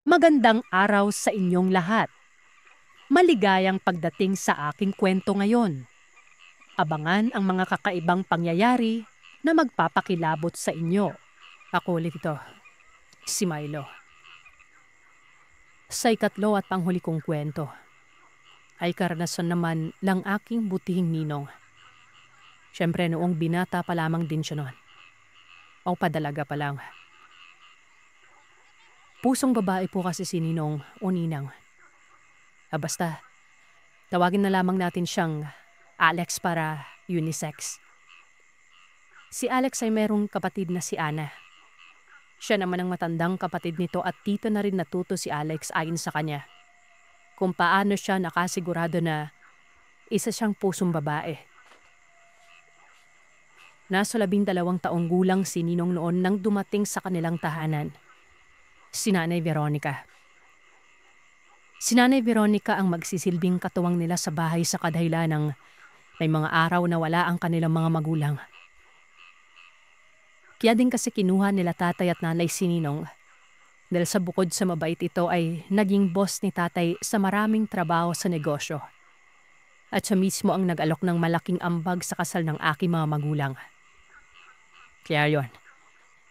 Magandang araw sa inyong lahat. Maligayang pagdating sa aking kwento ngayon. Abangan ang mga kakaibang pangyayari na magpapakilabot sa inyo. Ako ulit ito, si Milo. Sa ikatlo at panghuli kong kwento, ay karanasan naman lang aking butihing ninong. Siyempre noong binata pa lamang din siya noon. O padalaga pa lang. Pusong babae po kasi si Ninong o Ninang. Basta, tawagin na lamang natin siyang Alex para unisex. Si Alex ay merong kapatid na si Ana. Siya naman ang matandang kapatid nito at dito na rin natuto si Alex ayon sa kanya. Kung paano siya nakasigurado na isa siyang pusong babae. Nasa 12 taong gulang si Ninong noon nang dumating sa kanilang tahanan. Si Nanay Veronica. Si Nanay Veronica ang magsisilbing katuwang nila sa bahay sa kadahilan ng may mga araw na wala ang kanilang mga magulang. Kaya din kasi kinuha nila tatay at nanay si Ninong dahil sa bukod sa mabait ito ay naging boss ni tatay sa maraming trabaho sa negosyo. At siya mismo ang nag-alok ng malaking ambag sa kasal ng aking mga magulang. Kaya yon,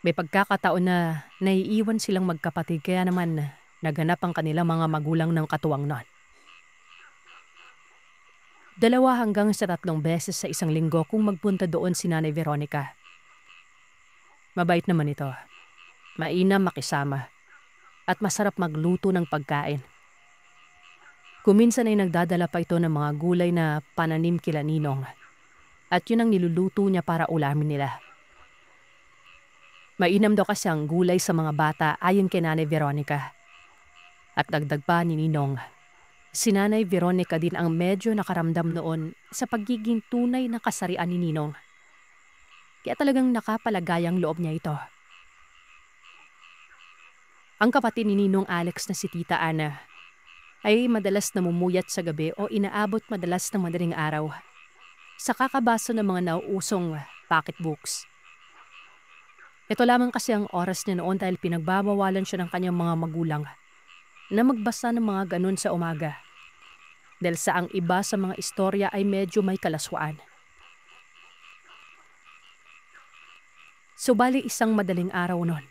may pagkakataon na naiiwan silang magkapatid kaya naman naghanap ang kanilang mga magulang ng katuwang nun. 2 hanggang sa 3 beses sa isang linggo kung magpunta doon si Nanay Veronica. Mabait naman ito. Mainam makisama. At masarap magluto ng pagkain. Kuminsan ay nagdadala pa ito ng mga gulay na pananim kila Ninong. At yun ang niluluto niya para ulamin nila. Mainam daw kasi ang gulay sa mga bata ayon kay Nanay Veronica. At dagdag pa ni Ninong, si Nanay Veronica din ang medyo nakaramdam noon sa pagiging tunay na kasarian ni Ninong. Kaya talagang nakapalagayang loob niya ito. Ang kapatid ni Ninong Alex na si Tita Ana ay madalas namumuyat sa gabi o inaabot madalas ng madaling araw sa kakabasa ng mga nauusong pocketbooks. Ito lamang kasi ang oras niya noon dahil pinagbabawalan siya ng kanyang mga magulang na magbasa ng mga ganun sa umaga. Dahil sa ang iba sa mga istorya ay medyo may kalaswaan. Subali isang madaling araw noon.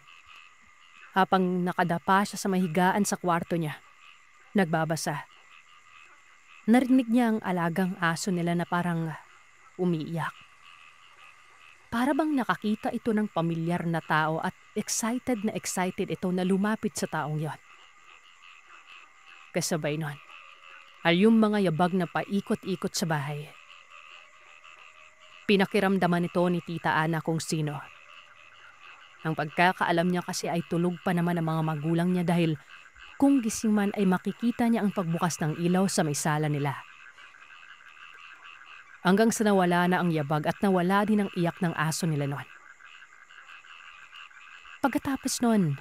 Habang nakadapa siya sa mahigaan sa kwarto niya, nagbabasa. Narinig niya ang alagang aso nila na parang umiiyak. Para bang nakakita ito ng pamilyar na tao at excited ito na lumapit sa taong yon. Kasabay nun, ay yung mga yabag na paikot-ikot sa bahay. Pinakiramdaman nito ni Tita Ana kung sino. Ang pagkakaalam niya kasi ay tulog pa naman ang mga magulang niya dahil kung gising man ay makikita niya ang pagbukas ng ilaw sa may sala nila. Hanggang sa nawala na ang yabag at nawala din ang iyak ng aso nila noon. Pagkatapos noon,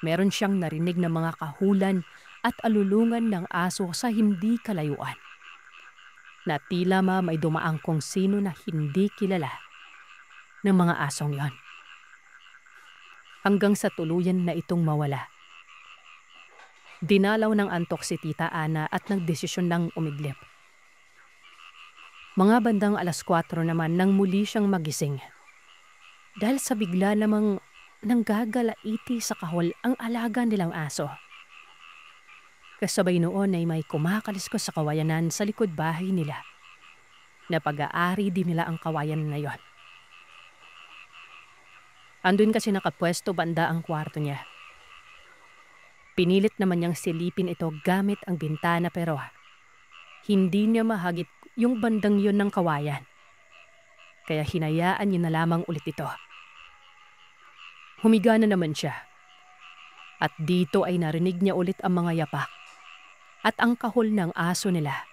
meron siyang narinig na mga kahulan at alulungan ng aso sa hindi kalayuan. Na tila may dumaang kung sino na hindi kilala ng mga asong yon. Hanggang sa tuluyan na itong mawala. Dinalaw ng antok si Tita Ana at nagdesisyon ng umidlip. Mga bandang 4:00 naman nang muli siyang magising. Dahil sa bigla namang nanggagalaiti sa kahol ang alaga nilang aso. Kasabay noon ay may kumakaliskos sa kawayanan sa likod bahay nila. Na pag-aari din nila ang kawayan na yon. Andun kasi nakapwesto banda ang kwarto niya. Pinilit naman niyang silipin ito gamit ang bintana pero hindi niya mahagip yung bandang yun ng kawayan. Kaya hinayaan niya na lamang ulit ito. Humiga na naman siya. At dito ay narinig niya ulit ang mga yapak. At ang kahol ng aso nila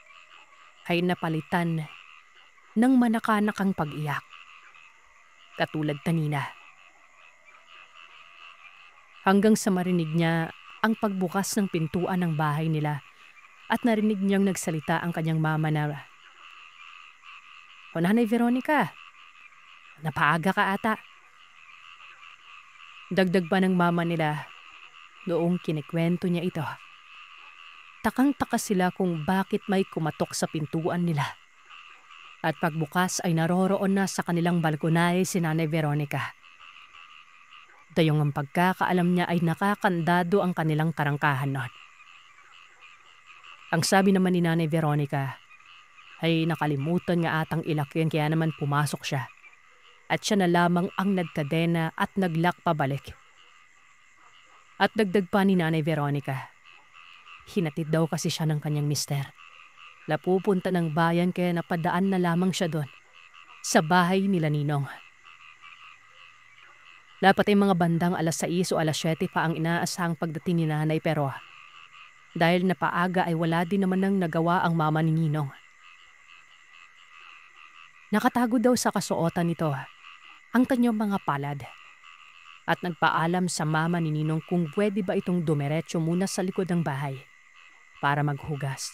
ay napalitan ng manakanakang pag-iyak. Katulad kanina. Hanggang sa marinig niya ang pagbukas ng pintuan ng bahay nila at narinig niyang nagsalita ang kanyang mama na, "O Nanay Veronica, napaaga ka ata." Dagdag pa ng mama nila, noong kinikwento niya ito. Takang-taka sila kung bakit may kumatok sa pintuan nila. At pagbukas ay naroroon na sa kanilang balkonahe si Nanay Veronica. Dayong ang pagkakaalam niya ay nakakandado ang kanilang karangkahan noon. Ang sabi naman ni Nanay Veronica ay nakalimutan nga atang ilakyan kaya naman pumasok siya. At siya na lamang ang nagkadena at naglak pabalik. At dagdag pa ni Nanay Veronica, hinatid daw kasi siya ng kanyang mister. Lapupunta ng bayan kaya napadaan na lamang siya doon, sa bahay nila Ninong. Dapat ay mga bandang alas 6 o alas 7 pa ang inaasahang pagdating ni Nanay pero dahil napaaga ay wala din naman nang nagawa ang mama ni Ninong. Nakatago daw sa kasuotan nito ang kanyang mga palad at nagpaalam sa mama ni Ninong kung pwede ba itong dumiretso muna sa likod ng bahay para maghugas.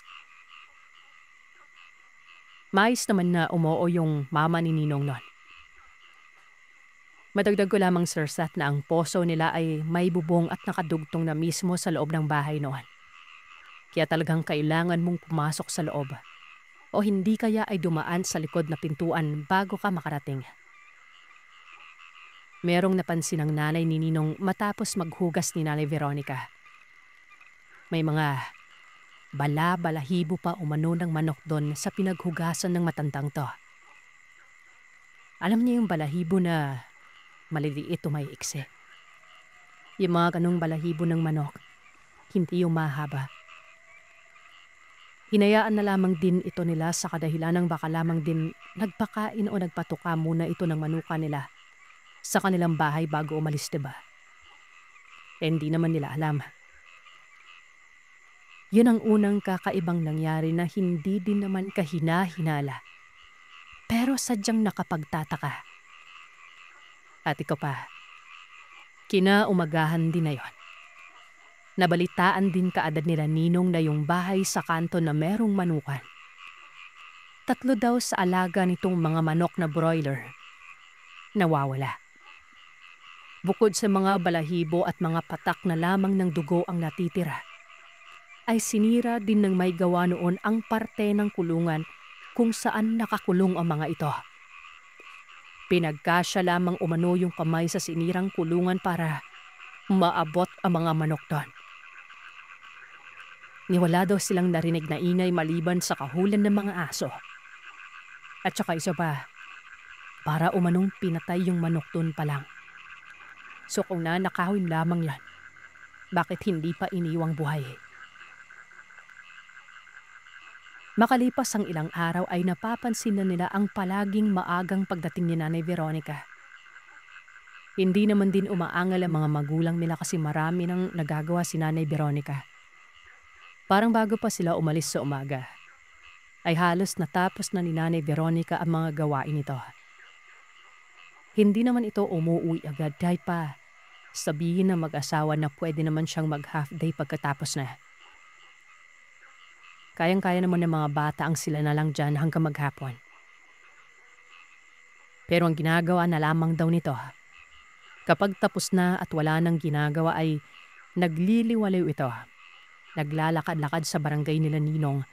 Mais naman na umuo yung mama ni Ninong noon. Madagdag ko lamang Sir Sat na ang poso nila ay may bubong at nakadugtong na mismo sa loob ng bahay noon. Kaya talagang kailangan mong pumasok sa loob o hindi kaya ay dumaan sa likod na pintuan bago ka makarating. Merong napansin ang nanay ni Ninong matapos maghugas ni Nanay Veronica. May mga bala-balahibo pa umano ng manok doon sa pinaghugasan ng matandang to. Alam niya yung balahibo na maliliit o may iksi. Yung mga ganong balahibo ng manok, hindi yung mahaba. Hinayaan na lamang din ito nila sa kadahilan ng baka lamang din nagpakain o nagpatuka muna ito ng manuka nila sa kanilang bahay bago umalis, diba? Hindi naman nila alam. Yun ang unang kakaibang nangyari na hindi din naman kahina-hinala. Pero sadyang nakapagtataka. At ikaw pa, kinaumagahan din na yon. Nabalitaan din kaagad nila Ninong na yung bahay sa kanto na merong manukan. 3 daw sa alaga nitong mga manok na broiler. Nawawala. Bukod sa mga balahibo at mga patak na lamang ng dugo ang natitira, ay sinira din ng may gawa noon ang parte ng kulungan kung saan nakakulong ang mga ito. Pinagkasya lamang umano yung kamay sa sinirang kulungan para maabot ang mga manok doon. Niwala daw silang narinig na ingay maliban sa kahulan ng mga aso. At saka isa pa, para umanong pinatay yung manok doon pa lang. So kung nanakawin lamang yan, bakit hindi pa iniwang buhay? Makalipas ang ilang araw ay napapansin na nila ang palaging maagang pagdating ni Nanay Veronica. Hindi naman din umaangal ang mga magulang nila kasi marami nang nagagawa si Nanay Veronica. Parang bago pa sila umalis sa umaga, ay halos natapos na ni Nanay Veronica ang mga gawain nito. Hindi naman ito umuwi agad dahil pa sabihin ng mag-asawa na pwede naman siyang mag-half day pagkatapos na. Kayang-kaya naman ng mga bata ang sila na lang dyan hanggang maghapon. Pero ang ginagawa na lamang daw nito, kapag tapos na at wala nang ginagawa ay nagliliwaliw ito. Naglalakad-lakad sa barangay nila Ninong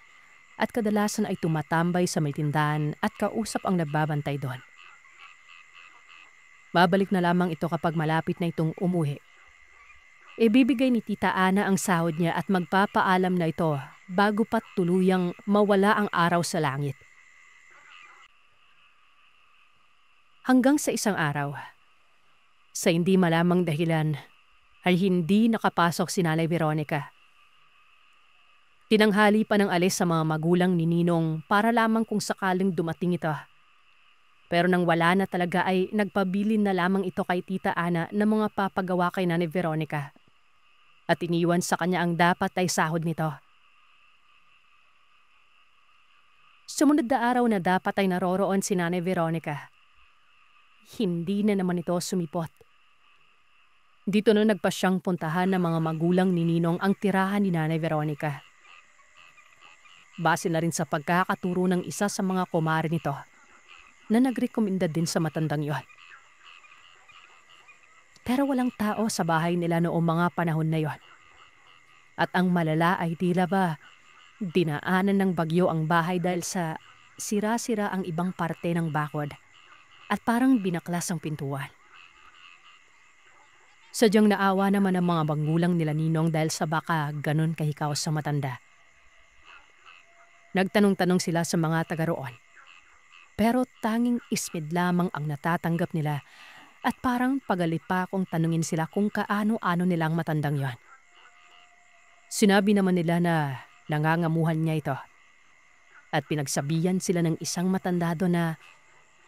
at kadalasan ay tumatambay sa may tindahan at kausap ang nagbabantay doon. Babalik na lamang ito kapag malapit na itong umuwi. Ibibigay ni Tita Ana ang sahod niya at magpapaalam na ito bago pa tuluyang mawala ang araw sa langit. Hanggang sa isang araw, sa hindi malamang dahilan, ay hindi nakapasok si Nanay Veronica. Tinanghali pa ng alis sa mga magulang ni Ninong para lamang kung sakaling dumating ito. Pero nang wala na talaga ay nagpabilin na lamang ito kay Tita Ana ng mga papagawa kay Nanay Veronica. At iniwan sa kanya ang dapat ay sahod nito. Sumunod na araw na dapat ay naroroon si Nanay Veronica. Hindi na naman ito sumipot. Dito na nagpasyang puntahan ng mga magulang ni Ninong ang tirahan ni Nanay Veronica. Base na rin sa pagkakaturo ng isa sa mga kumare nito na nagrekomenda din sa matandang yon. Pero walang tao sa bahay nila noong mga panahon na yon. At ang malala ay tila ba dinaanan ng bagyo ang bahay dahil sa sira-sira ang ibang parte ng bakod at parang binaklas ang pintuan. Sadyang naawa naman ang mga magulang nila Ninong dahil sa baka ganon kahikaw sa matanda. Nagtanong-tanong sila sa mga taga roon. Pero tanging ismid lamang ang natatanggap nila at parang pagalipa kung tanungin sila kung kaano-ano nilang matandang yon. Sinabi naman nila na nangangamuhan niya ito at pinagsabihan sila ng isang matanda doon na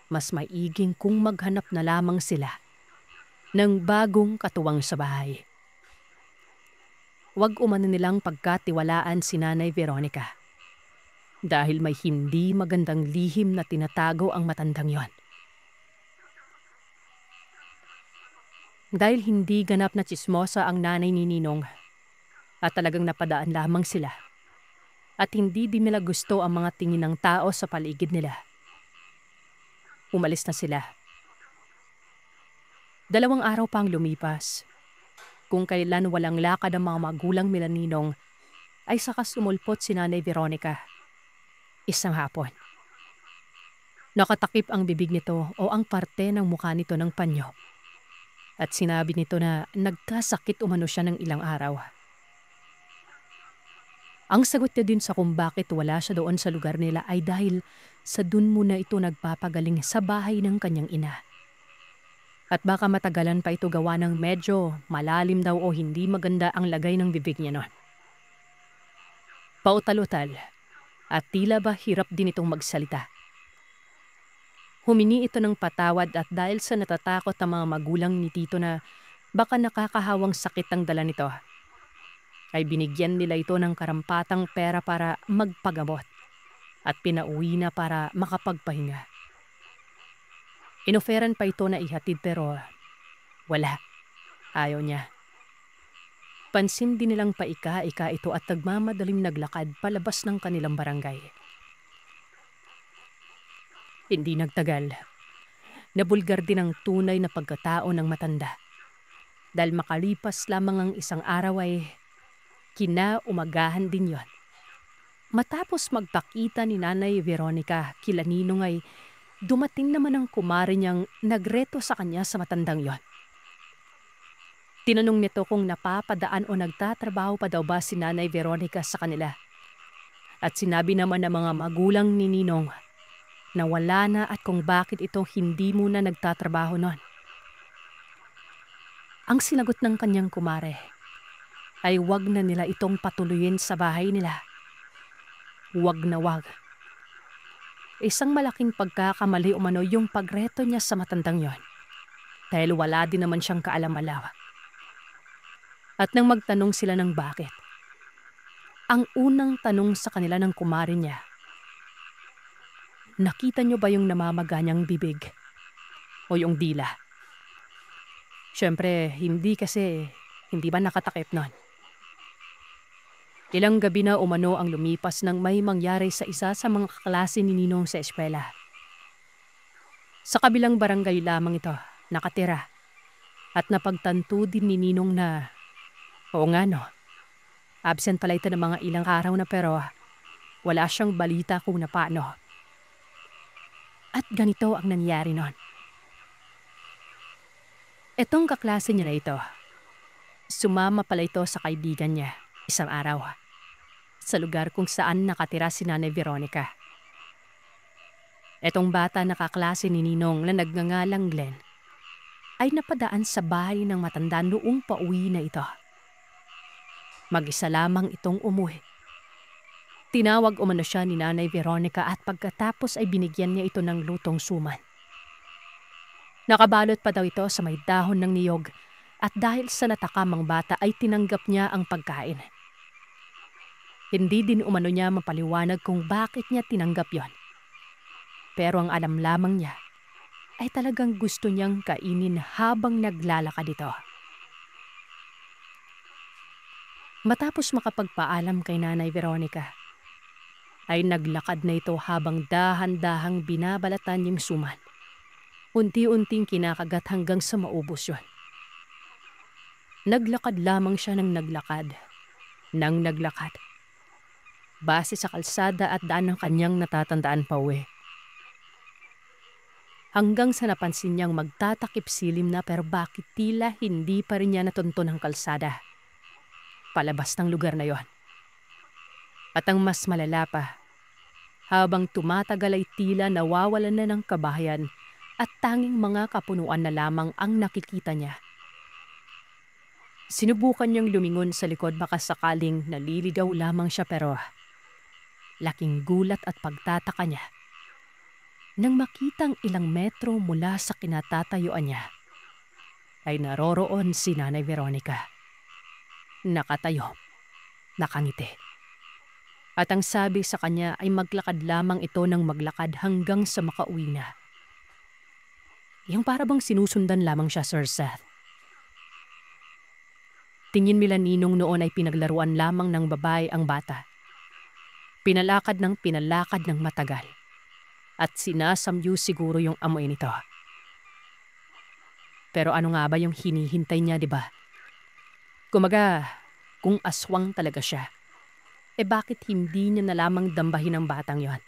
mas maiging kung maghanap na lamang sila ng bagong katuwang sa bahay. Huwag umano nilang pagkatiwalaan si Nanay Veronica dahil may hindi magandang lihim na tinatago ang matandang yon. Dahil hindi ganap na tsismosa ang nanay ni Ninong at talagang napadaan lamang sila at hindi din nila gusto ang mga tingin ng tao sa paligid nila. Umalis na sila. 2 araw pang lumipas. Kung kailan walang lakad ang mga magulang nila Ninong ay saka sumulpot si Nanay Veronica. Isang hapon. Nakatakip ang bibig nito o ang parte ng mukha nito ng panyo. At sinabi nito na nagkasakit umano siya ng ilang araw. Ang sagot niya din sa kung bakit wala siya doon sa lugar nila ay dahil sa dun muna ito nagpapagaling sa bahay ng kanyang ina. At baka matagalan pa ito gawa ng medyo malalim daw o hindi maganda ang lagay ng bibig niya noon. Pautal-utal at tila ba hirap din itong magsalita. Humingi ito ng patawad at dahil sa natatakot ang mga magulang ni Tito na baka nakakahawang sakit ang dala nito, ay binigyan nila ito ng karampatang pera para magpagamot at pinauwi na para makapagpahinga. Inoferan pa ito na ihatid pero wala. Ayaw niya. Pansin din nilang paika-ika ito at nagmamadaling naglakad palabas ng kanilang barangay. Hindi nagtagal. Nabulgar din ang tunay na pagkatao ng matanda. Dahil makalipas lamang ang isang araw ay kinaumagahan din yon. Matapos magpakita ni Nanay Veronica kila Ninong ay dumating naman ang kumare niyang nagreto sa kanya sa matandang yon. Tinanong nito kung napapadaan o nagtatrabaho pa daw ba si Nanay Veronica sa kanila. At sinabi naman ng mga magulang ni Ninong na wala na at kung bakit ito hindi muna nagtatrabaho noon. Ang sinagot ng kanyang kumare ay wag na nila itong patuloyin sa bahay nila. Wag na wag. Isang malaking pagkakamali umano yung pagreto niya sa matandang yon. Dahil wala din naman siyang kaalam-alaw. At nang magtanong sila ng bakit, ang unang tanong sa kanila ng kumare niya, nakita niyo ba yung namamaganyang bibig o yung dila? Siyempre, hindi kasi, hindi ba nakatakip nun? Ilang gabi na umano ang lumipas nang may mangyari sa isa sa mga kaklase ni Ninong sa eskwela. Sa kabilang barangay lamang ito, nakatira. At napagtanto din ni Ninong na oo nga no. Absent pala ito ng mga ilang araw na pero wala siyang balita kung na paano. At ganito ang nangyari noon. Itong kaklase niya na ito, sumama pala ito sa kaibigan niya isang araw sa lugar kung saan nakatira si Nanay Veronica. Itong bata na kaklase ni Ninong na nagngangalang Glenn ay napadaan sa bahay ng matanda noong pauwi na ito. Mag-isa lamang itong umuwi. Tinawag umano siya ni Nanay Veronica at pagkatapos ay binigyan niya ito ng lutong suman. Nakabalot pa daw ito sa may dahon ng niyog at dahil sa natakamang bata ay tinanggap niya ang pagkain. Hindi din umano niya mapaliwanag kung bakit niya tinanggap yon. Pero ang alam lamang niya ay talagang gusto niyang kainin habang naglalakad ito. Matapos makapagpaalam kay Nanay Veronica, ay naglakad na ito habang dahan-dahang binabalatan yung suman. Unti-unting kinakagat hanggang sa maubos yun. Naglakad lamang siya ng naglakad. Nang naglakad. Base sa kalsada at daan ng kanyang natatandaan pa uwi. Hanggang sa napansin niyang magtatakip silim na pero bakit tila hindi pa rin niya natunton ang kalsada. Palabas ng lugar na yon. At ang mas malala pa, habang tumatagal ay tila nawawalan na ng kabahayan at tanging mga kapunuan na lamang ang nakikita niya. Sinubukan niyang lumingon sa likod baka sakaling naliligaw lamang siya pero laking gulat at pagtataka niya nang makitang ilang metro mula sa kinatatayuan niya ay naroroon si Nanay Veronica. Nakatayo, nakangiti. At ang sabi sa kanya ay maglakad lamang ito ng maglakad hanggang sa makauwi na. Yung para bang sinusundan lamang siya, Sir Seth. Tingin nila Ninong noon ay pinaglaruan lamang ng babae ang bata. Pinalakad ng matagal. At sinasamyu siguro yung amoy nito. Pero ano nga ba yung hinihintay niya, di ba? Kumaga, kung aswang talaga siya, bakit hindi niya na lamang dambahin ang batang yon?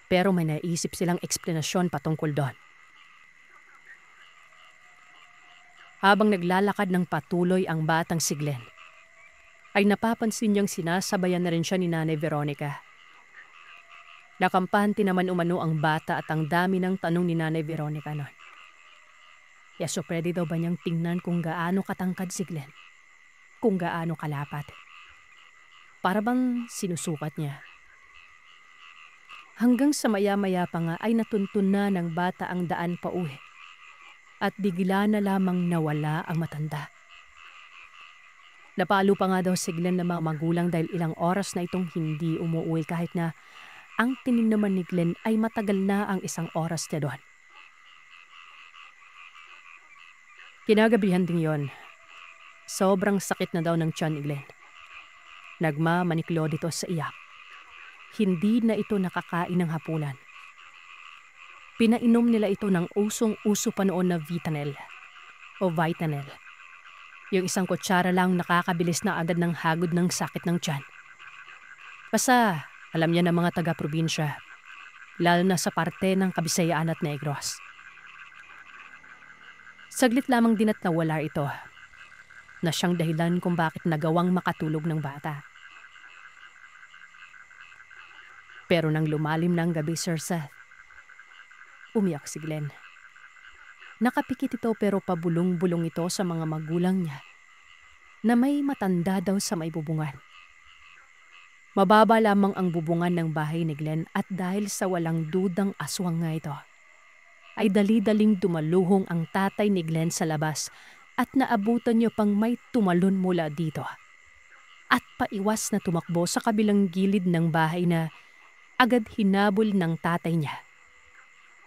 Pero may naisip silang eksplanasyon patungkol doon. Habang naglalakad ng patuloy ang batang si Glenn, ay napapansin niyang sinasabayan na rin siya ni Nanay Veronica. Nakampante naman umano ang bata at ang dami ng tanong ni Nanay Veronica noon. So pwede daw ba niyang tingnan kung gaano katangkad si Glenn? Kung gaano kalapat? Para bang sinusukat niya? Hanggang sa maya-maya pa nga ay natuntun na ng bata ang daan pa uwi. At bigla na lamang nawala ang matanda. Napalo pa nga daw si Glenn ng mga magulang dahil ilang oras na itong hindi umuwi kahit na ang tingin naman ni Glenn ay matagal na ang isang oras niya doon. Kinagabihan din yon. Sobrang sakit na daw ng tiyan ni Glenn. Nagmamaniklo dito sa iyak. Hindi na ito nakakain ng hapunan. Pinainom nila ito ng usong-uso pa noon na Vitanel o Vitanel. Yung isang kutsara lang nakakabilis na agad ng hagod ng sakit ng tiyan. Basta alam niya ng mga taga-probinsya, lalo na sa parte ng Kabisayaan at Negros. Saglit lamang din at nawala ito na siyang dahilan kung bakit nagawang makatulog ng bata. Pero nang lumalim ng gabi, Sir Seth, umiyak si Glenn. Nakapikit ito pero pabulong-bulong ito sa mga magulang niya na may matanda daw sa may bubungan. Mababa lamang ang bubungan ng bahay ni Glenn at dahil sa walang dudang aswang nga ito, ay dali-daling dumaluhong ang tatay ni Glenn sa labas at naabutan niyo pang may tumalon mula dito. At paiwas na tumakbo sa kabilang gilid ng bahay na agad hinabol ng tatay niya.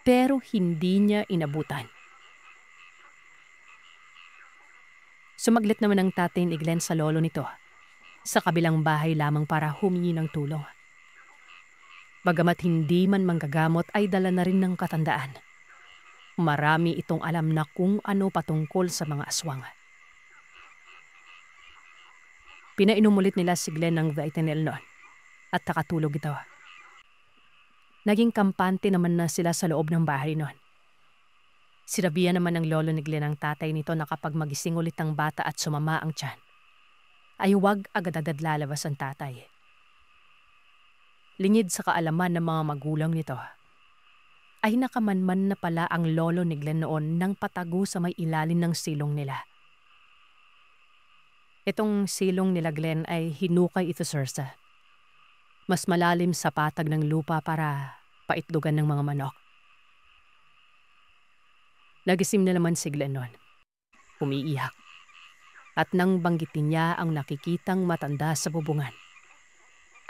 Pero hindi niya inabutan. Sumaglit naman ang tatay ni Glenn sa lolo nito sa kabilang bahay lamang para humingi ng tulong. Bagamat hindi man manggagamot ay dala na rin ng katandaan. Marami itong alam na kung ano patungkol sa mga aswang. Pinainom ulit nila si Glenn ng Vitanel noon at nakatulog ito. Naging kampante naman na sila sa loob ng bahay noon. Sinabihan naman ng lolo ni Glenn ang tatay nito na kapag magising ulit ang bata at sumama ang tiyan, ay huwag agad-agad lalabas ang tatay. Lingid sa kaalaman ng mga magulang nito, ay nakamanman na pala ang lolo ni Glenn noon nang patago sa may ilalim ng silong nila. Itong silong nila Glenn ay hinukay ito, Sir Seth. Mas malalim sa patag ng lupa para paitlugan ng mga manok. Nagising na naman si Glenn noon. Umiiyak. At nang banggitin niya ang nakikitang matanda sa bubungan,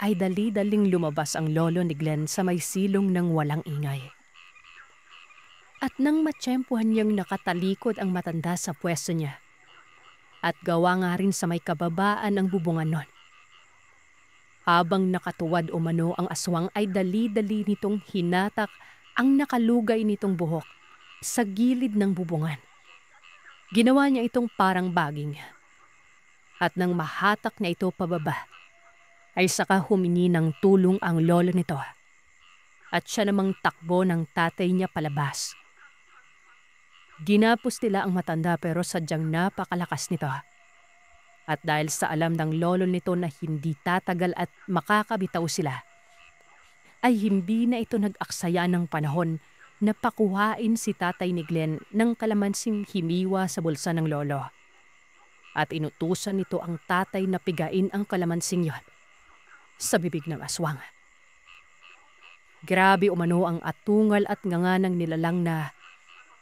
ay dali-daling lumabas ang lolo ni Glenn sa may silong ng walang ingay. At nang matsyempuhan niyang nakatalikod ang matanda sa pwesto niya, at gawa nga rin sa may kababaan ng bubungan nun, habang nakatuwad umano ang aswang ay dali-dali nitong hinatak ang nakalugay nitong buhok sa gilid ng bubungan. Ginawa niya itong parang baging. At nang mahatak niya ito pababa, ay saka humingi ng tulong ang lolo nito. At siya namang takbo ng tatay niya palabas. Ginapos nila ang matanda pero sadyang napakalakas nito. At dahil sa alam ng lolo nito na hindi tatagal at makakabitaw sila, ay hindi na ito nag-aksaya ng panahon na pakuhain si tatay ni Glenn ng kalamansing himiwa sa bulsa ng lolo. At inutusan nito ang tatay na pigain ang kalamansing yon sa bibig ng aswang. Grabe umano ang atungal at nganga ng nilalang na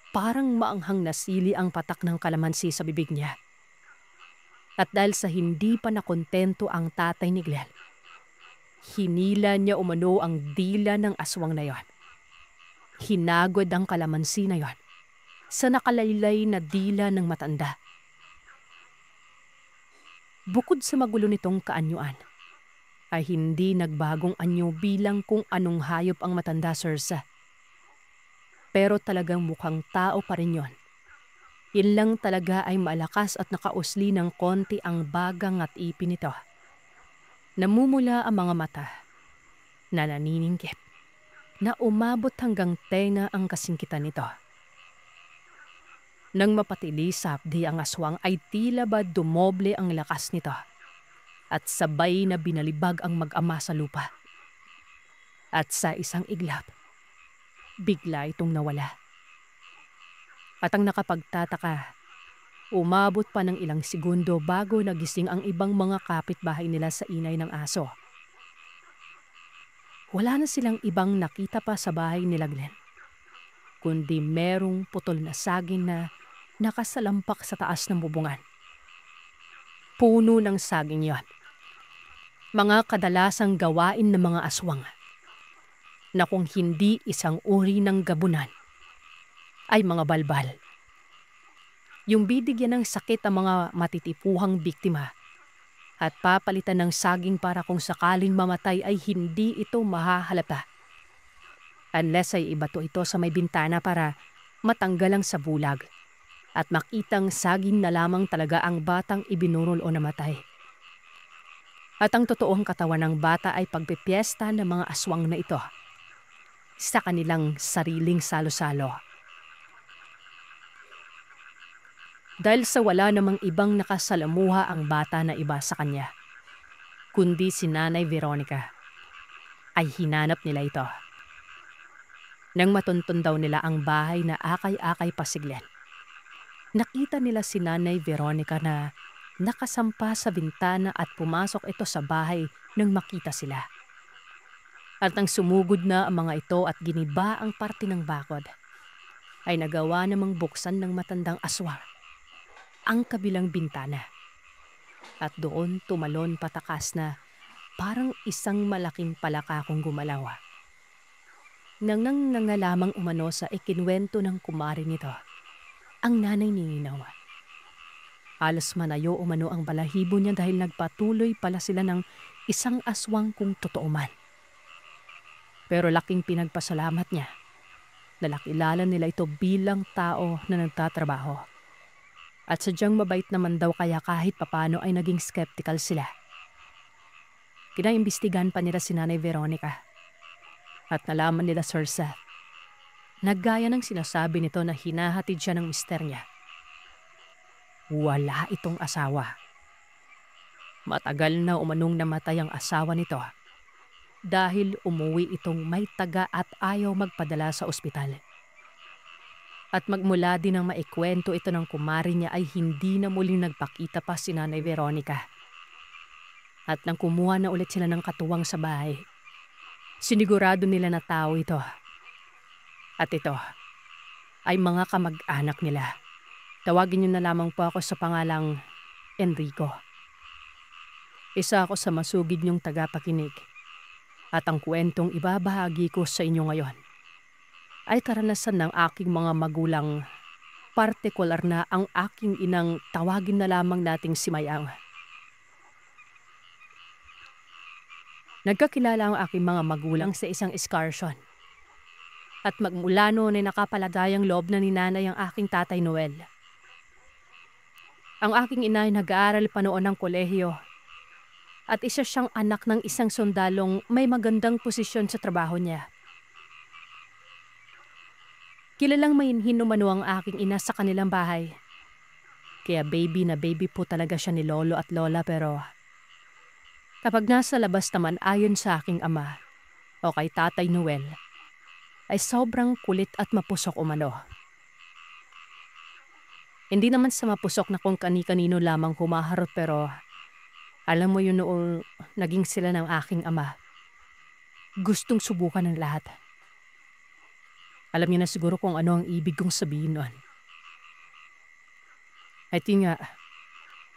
parang maanghang nasili ang patak ng kalamansi sa bibig niya. At dahil sa hindi pa nakontento ang tatay ni Glenn, hinila niya umano ang dila ng aswang na yon. Hinagod ang kalamansi na yon sa nakalaylay na dila ng matanda. Bukod sa magulo nitong kaanyuan, ay hindi nagbagong anyo bilang kung anong hayop ang matanda, Sirsa. Pero talagang mukhang tao pa rin yon. Yun lang talaga ay malakas at nakausli ng konti ang bagang at ipin nito. Namumula ang mga mata na naniningkit na umabot hanggang tenga ang kasingkitan nito. Nang mapatili sa hapdi ang aswang ay tila ba dumoble ang lakas nito at sabay na binalibag ang mag-ama sa lupa. At sa isang iglap, bigla itong nawala. At ang nakapagtataka, umabot pa ng ilang segundo bago nagising ang ibang mga kapitbahay nila sa inay ng aso. Wala na silang ibang nakita pa sa bahay nila Glenn, kundi merong putol na saging na nakasalampak sa taas ng bubungan. Puno ng saging yon. Mga kadalasang gawain ng mga aswang na kung hindi isang uri ng gabunan ay mga balbal. Yung bibigyan ng sakit ang mga matitipuhang biktima at papalitan ng saging para kung sakaling mamatay ay hindi ito mahahalata. Unless ay ibato ito sa may bintana para matanggal ang sabulag at makitang saging na lamang talaga ang batang ibinurol o namatay. At ang totoong katawan ng bata ay pagpipiesta ng mga aswang na ito sa kanilang sariling salo-salo. Dahil sa wala namang ibang nakasalamuha ang bata na iba sa kanya, kundi si Nanay Veronica, ay hinanap nila ito. Nang matuntun daw nila ang bahay na akay-akay pa si Glenn, nakita nila si Nanay Veronica na nakasampa sa bintana at pumasok ito sa bahay nang makita sila. At nang sumugod na ang mga ito at giniba ang parte ng bakod, ay nagawa namang buksan ng matandang aswang ang kabilang bintana. At doon tumalon patakas na parang isang malaking palaka kung gumalaw. Nangang lamang umano sa ikinwento ng kumari nito, ang nanay ni Ninaw. Halos manayo umano ang balahibo niya dahil nagpatuloy pala sila ng isang aswang kung totoo man. Pero laking pinagpasalamat niya na nakilala nila ito bilang tao na nagtatrabaho. At sadyang mabait naman daw kaya kahit papano ay naging skeptical sila. Kinaimbestigan pa nila si Nanay Veronica. At nalaman nila Sir Seth, naggaya ng sinasabi nito na hinahatid siya ng mister niya. Wala itong asawa. Matagal na umanong namatay ang asawa nito dahil umuwi itong may taga at ayaw magpadala sa ospital. At magmula din ng maikwento ito ng kumari niya ay hindi na muling nagpakita pa si Nanay Veronica. At nang kumuha na ulit sila ng katuwang sa bahay, sinigurado nila na tao ito. At ito ay mga kamag-anak nila. Tawagin niyo na lamang po ako sa pangalang Enrico. Isa ako sa masugid niyong tagapakinig. At ang kwentong ibabahagi ko sa inyo ngayon ay karanasan ng aking mga magulang, partikular na ang aking inang tawagin na lamang nating si Mayang. Nagkakilala ang aking mga magulang sa isang excursion. At magmula noon ay nakapaladayang loob na ni nanay ang aking tatay Noel. Ang aking ina ay nag-aaral pa noon ng kolehiyo at isa siyang anak ng isang sundalong may magandang posisyon sa trabaho niya. Kilalang mainhin umano ang aking ina sa kanilang bahay. Kaya baby na baby po talaga siya ni lolo at lola, pero kapag nasa labas naman ayon sa aking ama o kay Tatay Noel, ay sobrang kulit at mapusok umano. Hindi naman sa mapusok na kung kani-kanino lamang humaharot, pero alam mo yun, noong naging sila ng aking ama, gustong subukan ng lahat. Alam niya na siguro kung ano ang ibig kong sabihin noon. At yun nga,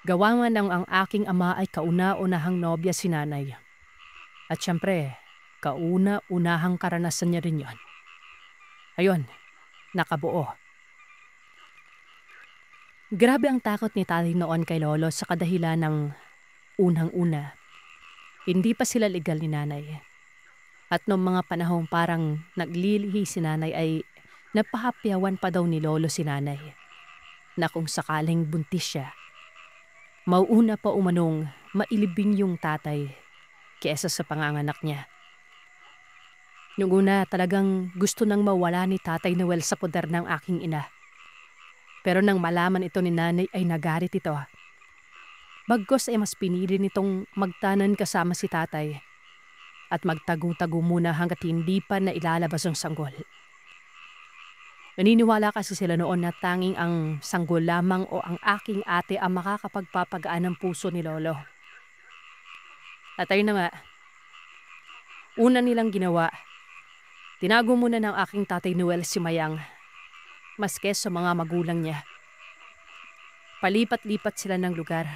gawa nga ng ang aking ama ay kauna-unahang nobya si nanay. At syempre, kauna-unahang karanasan niya rin yon. Ayun, nakabuo. Grabe ang takot ni tatay noon kay lolo sa kadahilan ng unang-una. Hindi pa sila legal ni nanay. At noong mga panahong parang naglilihi si nanay ay napahapyawan pa daw ni lolo si nanay na kung sakaling buntis siya, mauuna pa umanong mailibing yung tatay kesa sa panganganak niya. Noong una talagang gusto nang mawala ni Tatay Noel sa poder ng aking ina. Pero nang malaman ito ni nanay ay nagalit ito. Bagkos ay mas pinili nitong magtanan kasama si tatay at magtago-tago muna hanggat hindi pa na ilalabas ang sanggol. Naniniwala kasi sila noon na tanging ang sanggol lamang o ang aking ate ang makakapagpapagaan ng puso ni lolo. At ayun na nga, una nilang ginawa, tinago muna ng aking Tatay Noel si Mayang, maske sa mga magulang niya. Palipat-lipat sila ng lugar.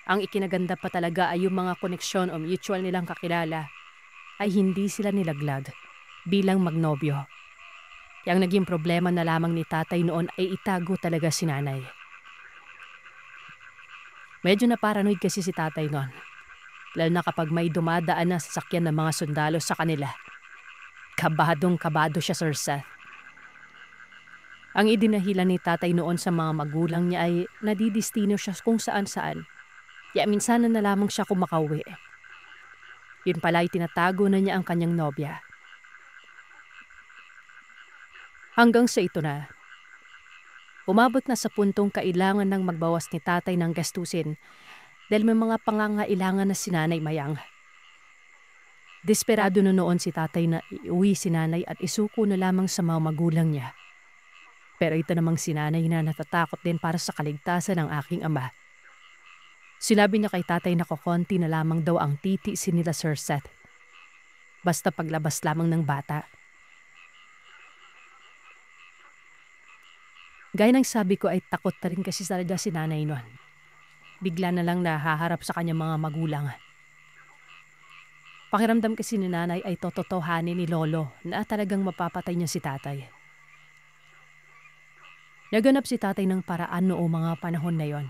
Ang ikinaganda pa talaga ay yung mga koneksyon o mutual nilang kakilala ay hindi sila nilaglag bilang magnobyo. Yang naging problema na lamang ni tatay noon ay itago talaga si nanay. Medyo na paranoid kasi si tatay noon, lalo na kapag may dumadaan na sasakyan ng mga sundalo sa kanila. Kabadong-kabado siya, Sir Seth. Ang idinahilan ni tatay noon sa mga magulang niya ay nadidistino siya kung saan-saan. Kaya minsan na lamang siya kumakauwi. Yun pala ay tinatago na niya ang kanyang nobya. Hanggang sa ito na, umabot na sa puntong kailangan ng magbawas ni tatay ng gastusin dahil may mga pangangailangan na si Nanay Mayang. Desperado na noon si tatay na iuwi si nanay at isuko na lamang sa mga magulang niya. Pero ito namang si nanay na natatakot din para sa kaligtasan ng aking ama. Sinabi niya kay tatay na kukonti na lamang daw ang titiisin nila, Sir Seth. Basta paglabas lamang ng bata. Gaya ng sabi ko ay takot na rin kasi talaga si nanay noon. Bigla na lang nahaharap sa kanyang mga magulang. Pakiramdam kasi ni nanay ay tototohanin ni lolo na talagang mapapatay niya si tatay. Naganap si tatay ng paraan noong mga panahon na yon.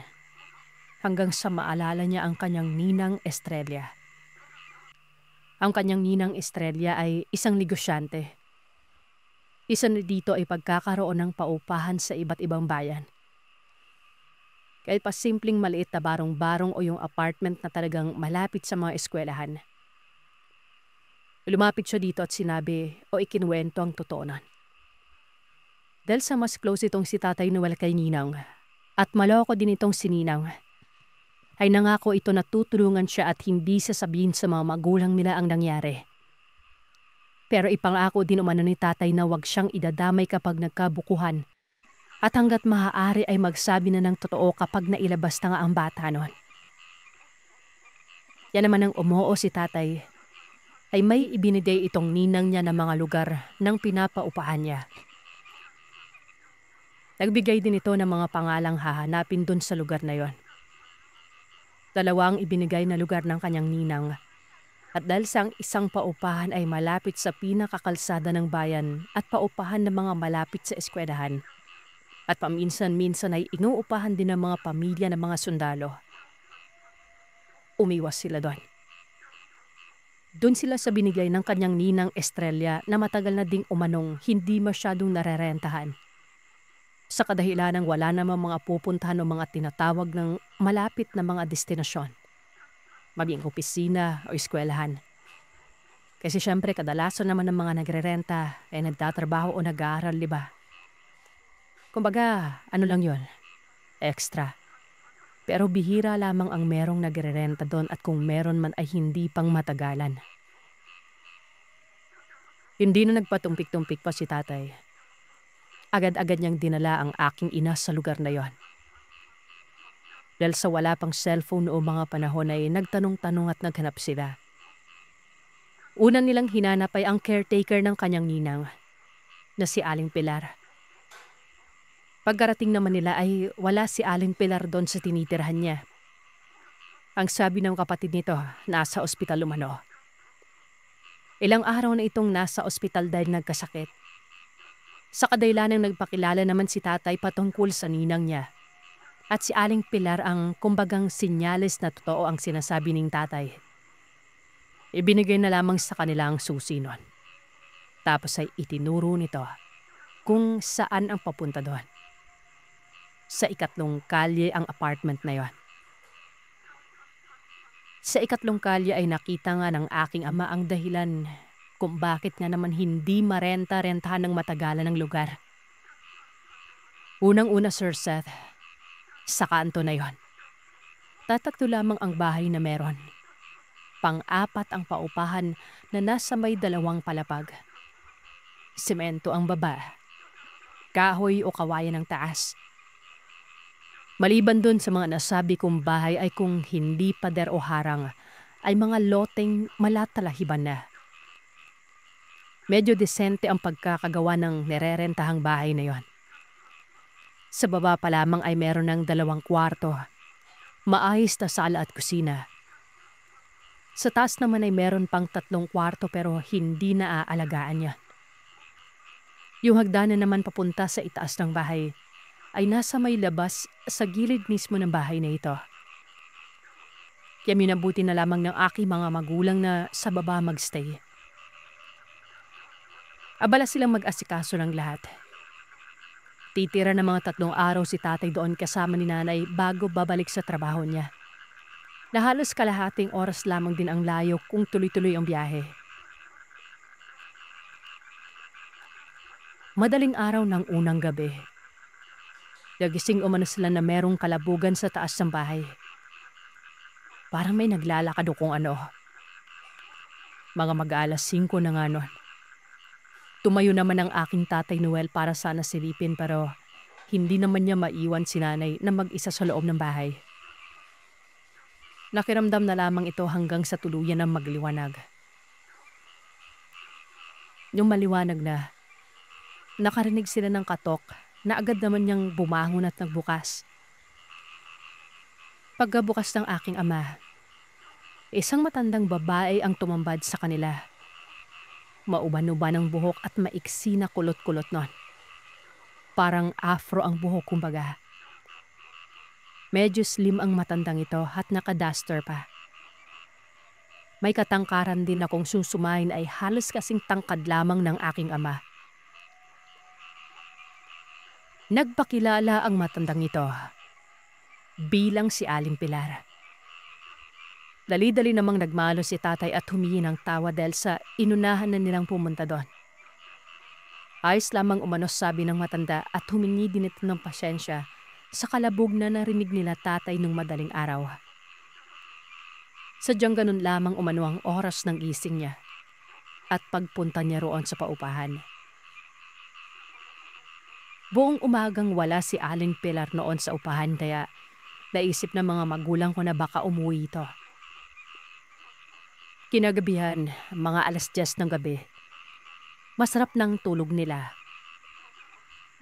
Hanggang sa maalala niya ang kanyang ninang Estrella. Ang kanyang ninang Estrella ay isang negosyante. Isa na dito ay pagkakaroon ng paupahan sa iba't ibang bayan. Kahit pa simpleng maliit na barong-barong o yung apartment na talagang malapit sa mga eskwelahan. Lumapit siya dito at sinabi o ikinuwento ang totoo nun. Dahil sa mas close itong si Tatay Noel kay Ninang at maloko din itong si Ninang, ay nangako ito na tutulungan siya at hindi sasabihin sa mga magulang nila ang nangyari. Pero ipangako din umano ni tatay na wag siyang idadamay kapag nagkabukuhan at hanggat maaari ay magsabi na ng totoo kapag nailabas na nga ang bata nun. Yan naman ang umuo si tatay ay may ibinigay itong ninang niya ng mga lugar ng pinapaupahan niya. Nagbigay din ito ng mga pangalang hahanapin dun sa lugar na yon. Dalawang ibinigay na lugar ng kanyang ninang. At dahil sa isang paupahan ay malapit sa pinakakalsada ng bayan at paupahan ng mga malapit sa eskwelahan. At paminsan-minsan ay inuupahan din ng mga pamilya ng mga sundalo. Umiwas sila doon. Doon sila sa binigay ng kanyang ninang Estrella na matagal na ding umanong hindi masyadong narerentahan. Sa kadahilanang wala namang mga pupuntahan o mga tinatawag ng malapit na mga destinasyon, maging opisina o eskwelahan. Kasi syempre kadalasan naman ng mga nagrerenta ay nagtatrabaho o nag-aaral, di ba? Kumbaga, ano lang yon, extra. Pero bihira lamang ang merong nagrerenta doon at kung meron man ay hindi pang matagalan. Hindi na nagpatumpik-tumpik pa si tatay. Agad-agad niyang dinala ang aking ina sa lugar na yon. Dahil sa wala pang cellphone o mga panahon ay nagtanong-tanong at naghanap sila. Una nilang hinanap ay ang caretaker ng kanyang ninang, na si Aling Pilar. Pagkarating naman nila ay wala si Aling Pilar doon sa tinitirhan niya. Ang sabi ng kapatid nito, nasa ospital umano. Ilang araw na itong nasa ospital dahil nagkasakit. Sa kadahilanang nagpakilala naman si tatay patungkol sa ninang niya. At si Aling Pilar ang kumbagang sinyales na totoo ang sinasabi ng tatay. Ibinigay na lamang sa kanila ang susi nun. Tapos ay itinuro nito kung saan ang papunta doon. Sa 3 kalye ang apartment na yon. Sa 3 kalye ay nakita nga ng aking ama ang dahilan kung bakit nga naman hindi marenta-rentahan ng matagalan ng lugar. Unang-una, Sir Seth, sa kanto na yon. Tatakto lamang ang bahay na meron. Pang-4 ang paupahan na nasa may 2 palapag. Semento ang baba. Kahoy o kawayan ang taas. Maliban dun sa mga nasabi kong bahay ay kung hindi pader o harang, ay mga loteng malatalahiban na. Medyo desente ang pagkakagawa ng nererentahang bahay na yon. Sa baba pa lamang ay meron ng 2 kwarto, maayos na sala at kusina. Sa taas naman ay meron pang 3 kwarto pero hindi na aalagaan niya. Yung hagdanan naman papunta sa itaas ng bahay ay nasa may labas sa gilid mismo ng bahay na ito. Kaya minabuti na lamang ng aking mga magulang na sa baba magstay. Abala silang mag-asikaso ng lahat. Titira ng mga 3 araw si tatay doon kasama ni nanay bago babalik sa trabaho niya. Na halos kalahating oras lamang din ang layo kung tuloy-tuloy ang biyahe. Madaling araw ng unang gabi. Nagising umano sila na merong kalabugan sa taas ng bahay. Parang may naglalakad o kung ano. Mga mag-alas 5 na nga nun. Tumayo naman ang aking tatay Noel para sana silipin pero hindi naman niya maiwan si nanay na mag-isa sa loob ng bahay. Nakiramdam na lamang ito hanggang sa tuluyan ng magliwanag. Yung maliwanag na, nakarinig sila ng katok na agad naman niyang bumangon at nagbukas. Pagkabukas ng aking ama, isang matandang babae ang tumambad sa kanila. Mauban-uban ang buhok at maiksi na kulot-kulot nun. Parang afro ang buhok kumbaga. Medyo slim ang matandang ito at naka-duster pa. May katangkaran din akong susumahin ay halos kasing tangkad lamang ng aking ama. Nagpakilala ang matandang ito bilang si Aling Pilar. Dali-dali namang nagmalo si tatay at humingi ng tawa dahil sa inunahan na nilang pumunta doon. Ayos lamang umano sabi ng matanda at humingi din ito ng pasyensya sa kalabog na narinig nila tatay nung madaling araw. Sadyang ganun lamang umano ang oras ng gising niya at pagpunta niya roon sa paupahan. Buong umagang wala si Aling Pilar noon sa upahan kaya naisip ng mga magulang ko na baka umuwi ito. Kinagabihan, mga alas 10 ng gabi, masarap ng tulog nila.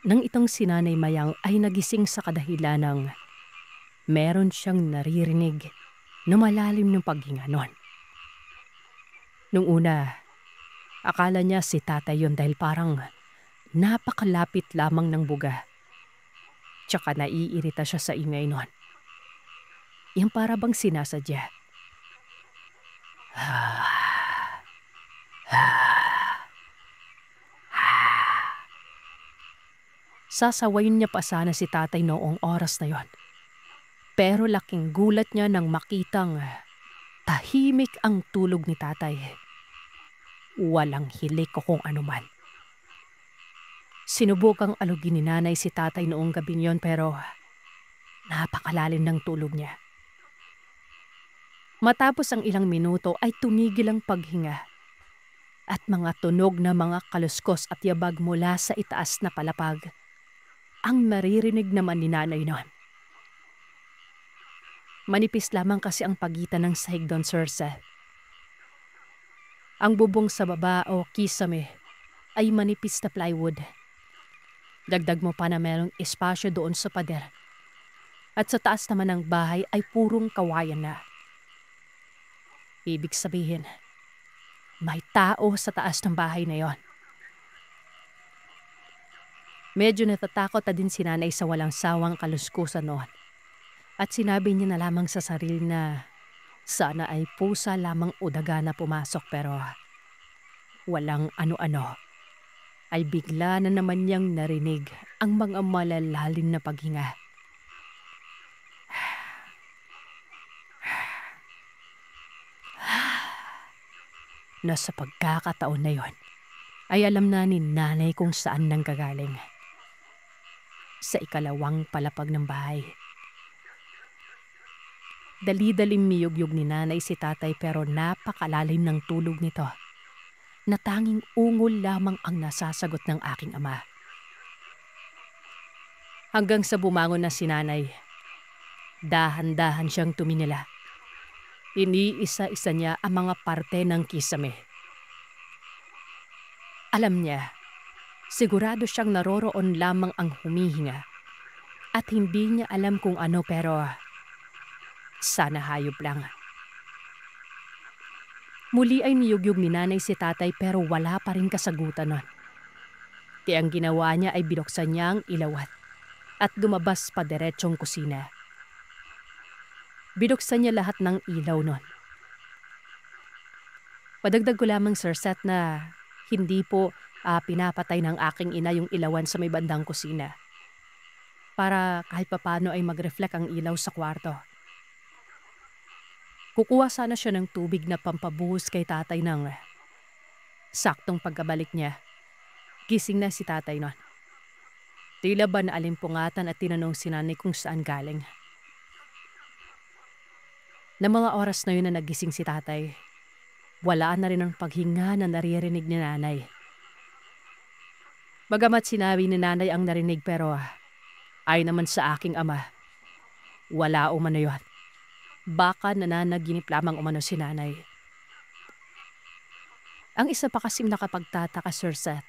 Nang itong si Nanay Mayang ay nagising sa kadahilan ng meron siyang naririnig na malalim ng paghinga nun. Nung una, akala niya si tatay yun dahil parang napakalapit lamang ng buga. Tsaka naiirita siya sa ingay nun. Yung para bang sinasadya. Sasawayin niya pa sana si tatay noong oras na yon. Pero laking gulat niya nang makitang tahimik ang tulog ni tatay. Walang hilik o kung anuman. Sinubukang alugin ni nanay si tatay noong gabi yon pero napakalalim ng tulog niya. Matapos ang ilang minuto ay tumigil ang paghinga at mga tunog na mga kaluskos at yabag mula sa itaas na palapag ang naririnig naman ni nanay noon. Manipis lamang kasi ang pagitan ng sahig doon, Sir Seth. Ang bubong sa baba o kisame ay manipis na plywood. Dagdag mo pa na mayroong espasyo doon sa pader. At sa taas naman ng bahay ay purong kawayan na. Ibig sabihin, may tao sa taas ng bahay na yon. Medyo natatakot na din si nanay sa walang sawang kaluskusan noon. At sinabi niya na lamang sa sarili na sana ay pusa lamang o daga na pumasok pero walang ano-ano. Ay bigla na naman niyang narinig ang mga malalalim na paghinga. Na sa pagkakataon na yon, ay alam na ni nanay kung saan nanggagaling. Sa ikalawang palapag ng bahay. Dali-daling miyugyug ni nanay si tatay pero napakalalim ng tulog nito. Na tanging ungol lamang ang nasasagot ng aking ama. Hanggang sa bumangon na si nanay, dahan-dahan siyang tuminila. Iniisa-isa niya ang mga parte ng kisame. Alam niya, sigurado siyang naroroon lamang ang humihinga at hindi niya alam kung ano pero sana hayop lang. Muli ay niyugyug ni nanay si tatay pero wala pa rin kasagutan nun. Kaya ang ginawa niya ay binuksan niya ang ilawat at lumabas pa diretsong kusina. Binuksan niya lahat ng ilaw nun. Padagdag ko lamang, Sir Seth, na hindi po pinapatay ng aking ina yung ilawan sa may bandang kusina. Para kahit papano ay mag-reflect ang ilaw sa kwarto. Kukuha sana siya ng tubig na pampabuhos kay tatay ng saktong pagkabalik niya. Gising na si tatay nun. Tila ba naalimpungatan at tinanong si nanay kung saan galing. Na mga oras na yun na nagising si tatay, wala na rin ang paghinga na naririnig ni nanay. Bagamat sinabi ni nanay ang narinig pero ay naman sa aking ama, wala umano yun. Baka nananaginip lamang umano si nanay. Ang isa pa kasing nakapagtataka, Sir Seth,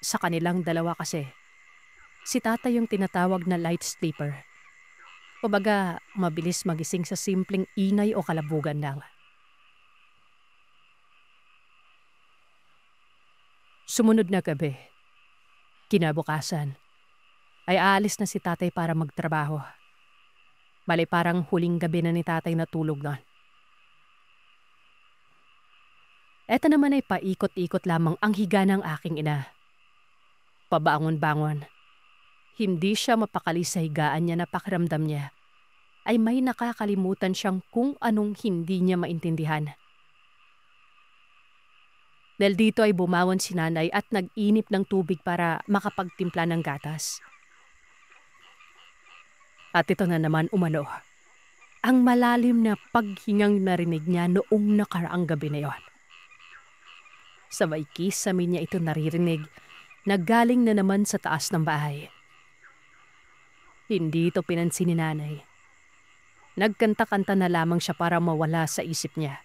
sa kanilang dalawa kasi, si tatay yung tinatawag na light sleeper. Kumbaga, mabilis magising sa simpleng ingay o kalabugan lang. Sumunod na gabi, kinabukasan, ay aalis na si tatay para magtrabaho. Bali parang huling gabi na ni tatay natulog nun. Eto naman ay paikot-ikot lamang ang higa ng aking ina. Pabangon-bangon. Hindi siya mapakali sa higaan niya na pakiramdam niya ay may nakakalimutan siyang kung anong hindi niya maintindihan. Dahil dito ay bumawan si nanay at nag-inip ng tubig para makapagtimpla ng gatas. At ito na naman umano, ang malalim na paghingang narinig niya noong nakaraang gabi na yon. Sabay kisame niya ito naririnig na galing na naman sa taas ng bahay. Hindi ito pinansin ni nanay. Nagkanta-kanta na lamang siya para mawala sa isip niya.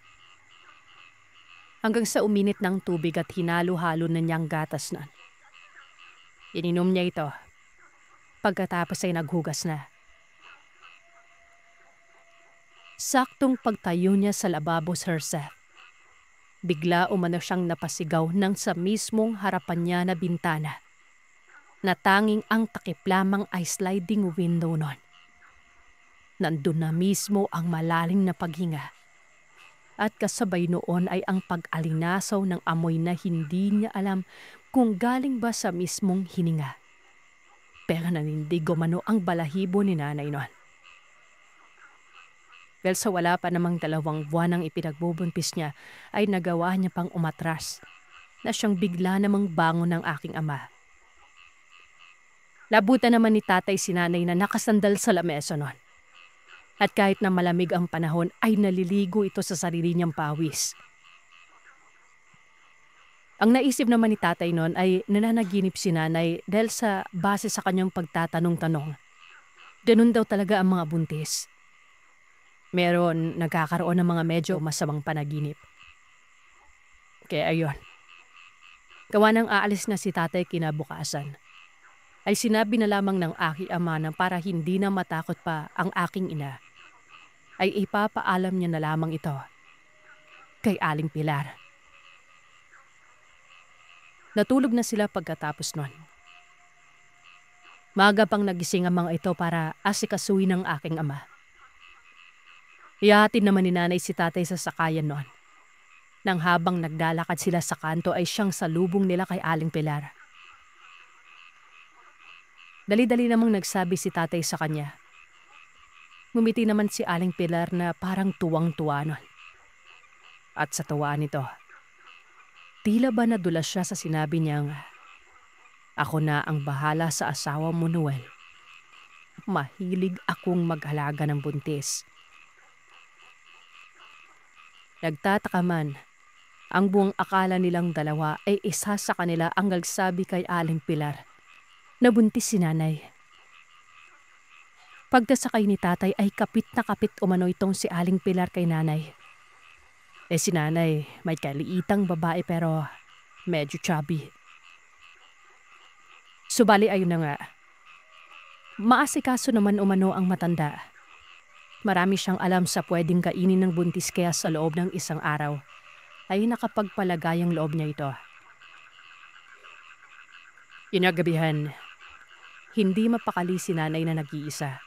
Hanggang sa uminit ng tubig at hinalo-halo na niyang gatas na. Ininom niya ito. Pagkatapos ay naghugas na. Saktong pagtayo niya sa lababo, Sir Seth. Bigla umano siyang napasigaw nang sa mismong harapan niya na bintana. Na tanging ang takip lamang ay sliding window nun. Nandun na mismo ang malalim na paghinga. At kasabay noon ay ang pag-alinasaw ng amoy na hindi niya alam kung galing ba sa mismong hininga. Pero nanindig gumano ang balahibo ni nanay noon. Dahil sa wala pa namang 2 buwan ang ipinagbubuntis niya ay nagawa niya pang umatras na siyang bigla namang bangon ng aking ama. Labutan naman ni tatay si nanay na nakasandal sa lamesa noon. At kahit na malamig ang panahon ay naliligo ito sa sarili niyang pawis. Ang naisip naman ni tatay noon ay nananaginip si nanay dahil sa base sa kanyang pagtatanong-tanong. Ganun daw talaga ang mga buntis. Meron nagkakaroon ng mga medyo masamang panaginip. Kaya ayun. Gawa ng aalis na si tatay kinabukasan, ay sinabi na lamang ng aking ama na para hindi na matakot pa ang aking ina, ay ipapaalam niya na lamang ito kay Aling Pilar. Natulog na sila pagkatapos nun. Maaga pang nagising ang mga ito para asikasuhin ng aking ama. Ihahatid naman ni nanay si tatay sa sakayan noon. Nang habang naglalakad sila sa kanto ay siyang salubong nila kay Aling Pilar. Dali-dali namang nagsabi si tatay sa kanya. Ngumiti naman si Aling Pilar na parang tuwang-tuwa nun. At sa tuwa nito, tila ba nadulas siya sa sinabi niyang, "Ako na ang bahala sa asawa mo, Noel. Mahilig akong mag-alaga ng buntis." Nagtataka man, ang buong akala nilang dalawa ay isa sa kanila ang nagsabi kay Aling Pilar na buntis si nanay. Pagkasakay ni tatay ay kapit na kapit umano itong si Aling Pilar kay nanay. Si nanay may kaliitang babae pero medyo chubby. Subali ayun na nga. Maasikaso naman umano ang matanda. Marami siyang alam sa pwedeng kainin ng buntis kaya sa loob ng isang araw ay nakapagpalagay ang loob niya ito. Inagabihan, hindi mapakali si nanay na nag-iisa.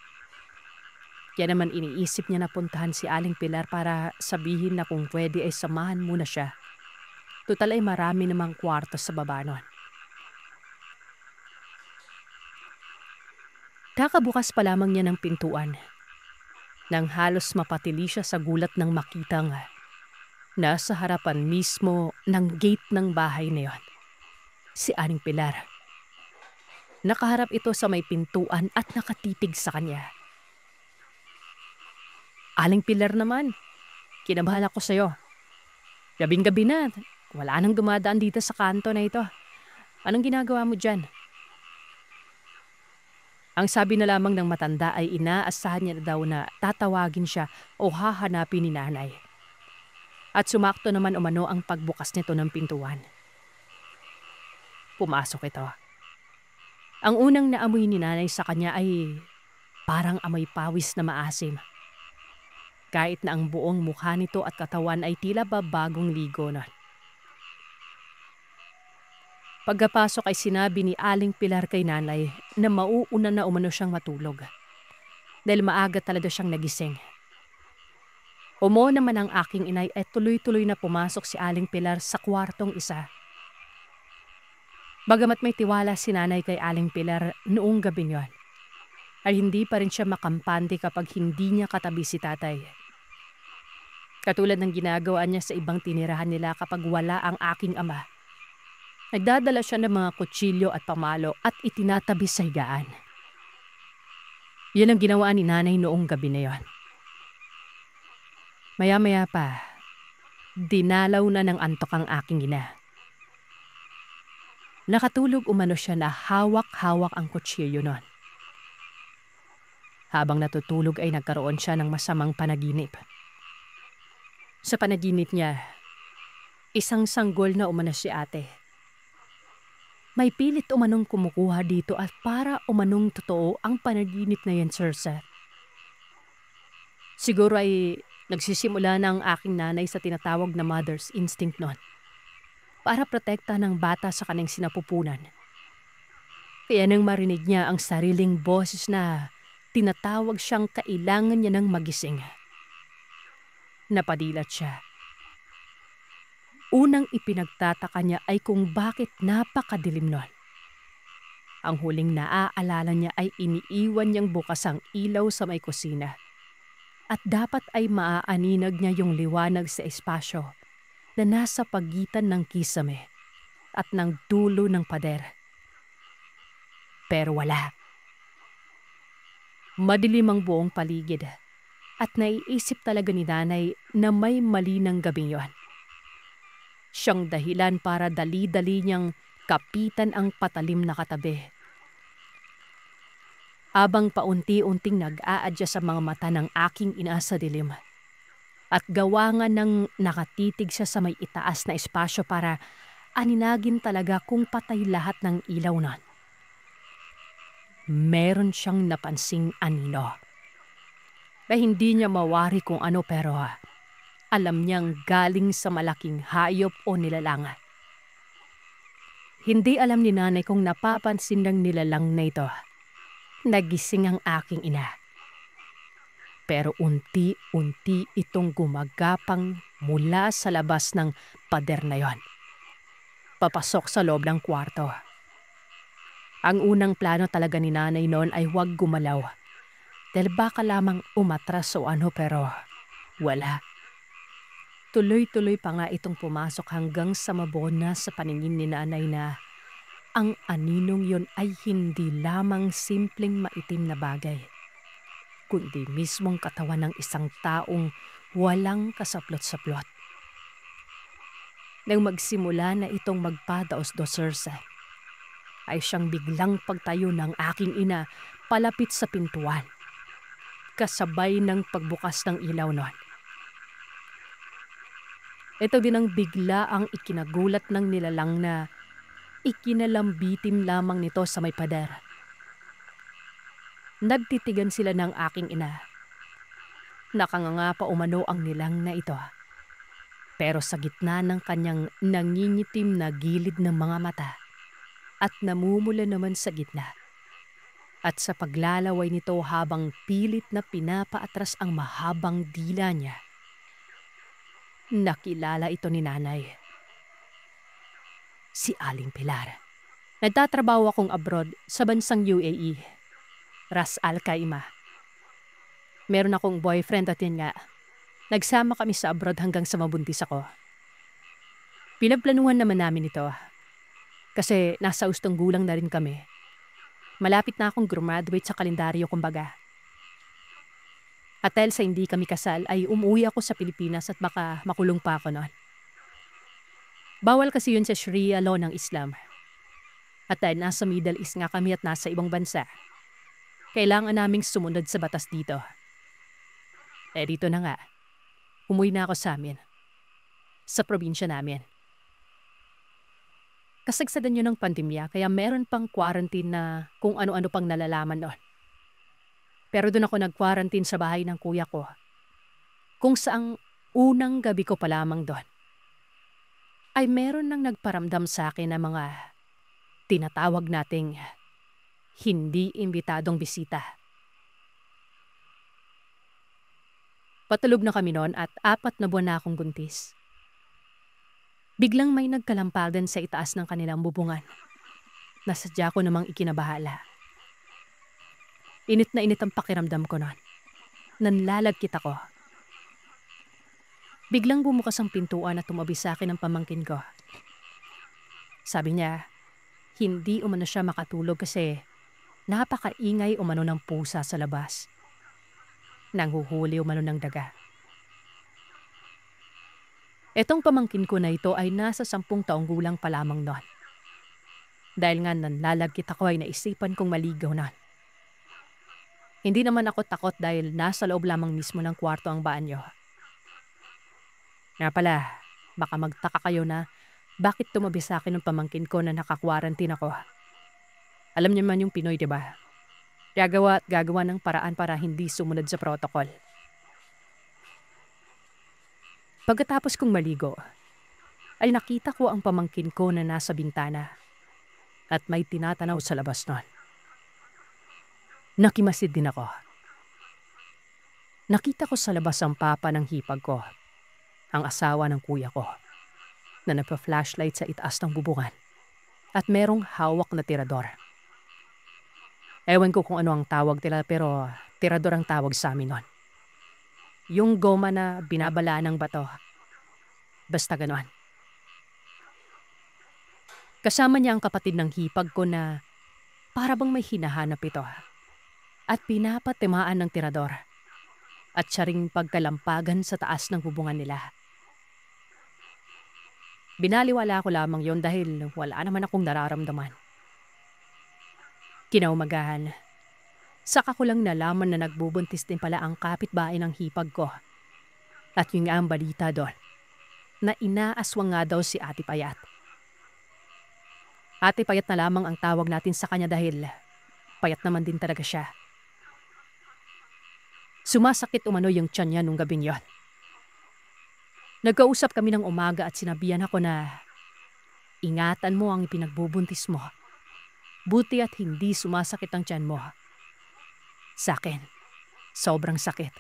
Kaya naman iniisip niya na puntahan si Aling Pilar para sabihin na kung pwede ay samahan muna siya. Tutal ay marami namang kwarto sa baba nun. Kakabukas pa lamang niya ng pintuan nang halos mapatili siya sa gulat ng makitang nasa harapan mismo ng gate ng bahay na yon si Aling Pilar. Nakaharap ito sa may pintuan at nakatitig sa kanya. "Aling Pilar naman, kinabahan ako sa'yo. Gabing-gabi na, wala nang dumadaan dito sa kanto na ito. Anong ginagawa mo dyan?" Ang sabi na lamang ng matanda ay inaasahan niya daw na tatawagin siya o hahanapin ni nanay. At sumakto naman umano ang pagbukas nito ng pintuan. Pumasok ito. Ang unang naamoy ni nanay sa kanya ay parang amoy pawis na maasim. Kahit na ang buong mukha nito at katawan ay tila ba bagong ligo na. Pagkapasok ay sinabi ni Aling Pilar kay nanay na mauuna na umano siyang matulog. Dahil maaga talaga siyang nagising. Umo naman ang aking inay at tuloy-tuloy na pumasok si Aling Pilar sa kwartong isa. Bagamat may tiwala si nanay kay Aling Pilar noong gabi yon, ay hindi pa rin siya makampante kapag hindi niya katabi si tatay. Katulad ng ginagawa niya sa ibang tinirahan nila kapag wala ang aking ama. Nagdadala siya ng mga kutsilyo at pamalo at itinatabi sa higaan. Yan ang ginawa ni nanay noong gabi na yon. Maya-maya pa, dinalaw na ng antok ang aking ina. Nakatulog umano siya na hawak-hawak ang kutsilyo nun. Habang natutulog ay nagkaroon siya ng masamang panaginip. Sa panaginip niya, isang sanggol na umano si ate. May pilit umanong kumukuha dito at para umanong totoo ang panaginip na yan, Sir Seth. Siguro ay nagsisimula na ang aking nanay sa tinatawag na mother's instinct nun para protekta ng bata sa kanyang sinapupunan. Kaya nang marinig niya ang sariling boses na tinatawag siyang kailangan niya ng magising. Napadilat siya. Unang ipinagtataka niya ay kung bakit napakadilim nun. Ang huling naaalala niya ay iniiwan niyang bukas ang ilaw sa may kusina. At dapat ay maaaninag niya yung liwanag sa espasyo na nasa pagitan ng kisame at ng dulo ng pader. Pero wala. Madilim ang buong paligid at naiisip talaga ni nanay na may mali ng gabing yon. Siyang dahilan para dali-dali niyang kapitan ang patalim na katabi. Abang paunti-unting nag-a-adjust sa mga mata ng aking ina sa dilim. At gawa nga ng nakatitig siya sa may itaas na espasyo para aninagin talaga kung patay lahat ng ilaw nun. Meron siyang napansing anino. Hindi niya mawari kung ano pero alam niyang galing sa malaking hayop o nilalang. Hindi alam ni nanay kung napapansin ng nilalang na ito. Nagising ang aking ina. Pero unti-unti itong gumagapang mula sa labas ng pader na yon. Papasok sa loob ng kwarto. Ang unang plano talaga ni nanay noon ay huwag gumalaw. Dahil baka lamang umatras o ano pero wala. Tuloy-tuloy pa nga itong pumasok hanggang sa mabona sa paningin ni nanay na ang aninong yon ay hindi lamang simpleng maitim na bagay, kundi mismong katawan ng isang taong walang kasaplot-saplot. Nang magsimula na itong magpadaos-dosersa, ay siyang biglang pagtayo ng aking ina palapit sa pintuan, kasabay ng pagbukas ng ilaw nun. Ito din ang bigla ang ikinagulat ng nilalang na ikinalambitim lamang nito sa may pader. Nagtitigan sila ng aking ina. Nakanganga pa umano ang nilang na ito. Pero sa gitna ng kanyang nangingitim na gilid ng mga mata at namumula naman sa gitna. At sa paglalaway nito habang pilit na pinapaatras ang mahabang dila niya, nakilala ito ni nanay. Si Aling Pilar. Nagtatrabaho akong abroad sa bansang UAE. Ras Al Khaimah. Meron akong boyfriend at yun nga. Nagsama kami sa abroad hanggang sa mabuntis ako. Pinagplanuhan naman namin ito. Kasi nasa ustong gulang na rin kami. Malapit na akong graduate sa kalendaryo kumbaga. At dahil sa hindi kami kasal ay umuwi ako sa Pilipinas at baka makulong pa ako noon. Bawal kasi yun sa Sharia law ng Islam. At dahil nasa Middle East nga kami at nasa ibang bansa, kailangan naming sumunod sa batas dito. Dito na nga, umuwi na ako sa amin. Sa probinsya namin. Kasagsadan yun ng pandemya kaya meron pang quarantine na kung ano-ano pang nalalaman doon. Pero doon ako nag-quarantine sa bahay ng kuya ko. Kung saang unang gabi ko pa lamang doon, ay meron nang nagparamdam sa akin ng mga tinatawag nating hindi imbitadong bisita. Patulog na kami noon at 4 na buwan na akong buntis. Biglang may nagkalampagan sa itaas ng kanilang bubungan. Nasadya ko namang ikinabahala. Init na init ang pakiramdam ko noon. Nanlalagkit ako. Biglang bumukas ang pintuan at tumabi sa akin ang pamangkin ko. Sabi niya, hindi umano siya makatulog kasi napakaingay umano ng pusa sa labas. Nanghuhuli umano ng daga. Etong pamangkin ko na ito ay nasa 10 taong gulang pa lamang noon. Dahil nga nanlalagkit ako ay naisipan kong maligaw noon. Hindi naman ako takot dahil nasa loob lamang mismo ng kwarto ang banyo. Nga pala, baka magtaka kayo na bakit tumabi sa akin ng pamangkin ko na naka-quarantine ako. Alam niyo man yung Pinoy, di ba? Gagawa at gagawa ng paraan para hindi sumunod sa protocol. Pagkatapos kong maligo, ay nakita ko ang pamangkin ko na nasa bintana at may tinatanaw sa labas nun. Nakimasid din ako. Nakita ko sa labas ang papa ng hipag ko, ang asawa ng kuya ko, na nagpa-flashlight sa itaas ng bubungan at merong hawak na tirador. Ewan ko kung ano ang tawag nila pero tirador ang tawag sa amin nun. Yung goma na binabalaan ng bato. Basta ganon. Kasama niya ang kapatid ng hipag ko na para bang may hinahanap ito. At pinapatimaan ng tirador. At siya ring pagkalampagan sa taas ng hubungan nila. Binaliwala ko lamang yon dahil wala naman akong nararamdaman. Kinaumagahan, saka ko lang nalaman na nagbubuntis din pala ang kapitbahay ng hipag ko. At yun nga ang balita doon, na inaaswang nga daw si Ate Payat. Ate Payat na lamang ang tawag natin sa kanya dahil payat naman din talaga siya. Sumasakit umano yung tiyan niya nung gabing yon. Nagkausap kami ng umaga at sinabihan ako na ingatan mo ang ipinagbubuntis mo. Buti at hindi sumasakit ang tiyan mo. Sa akin, sobrang sakit.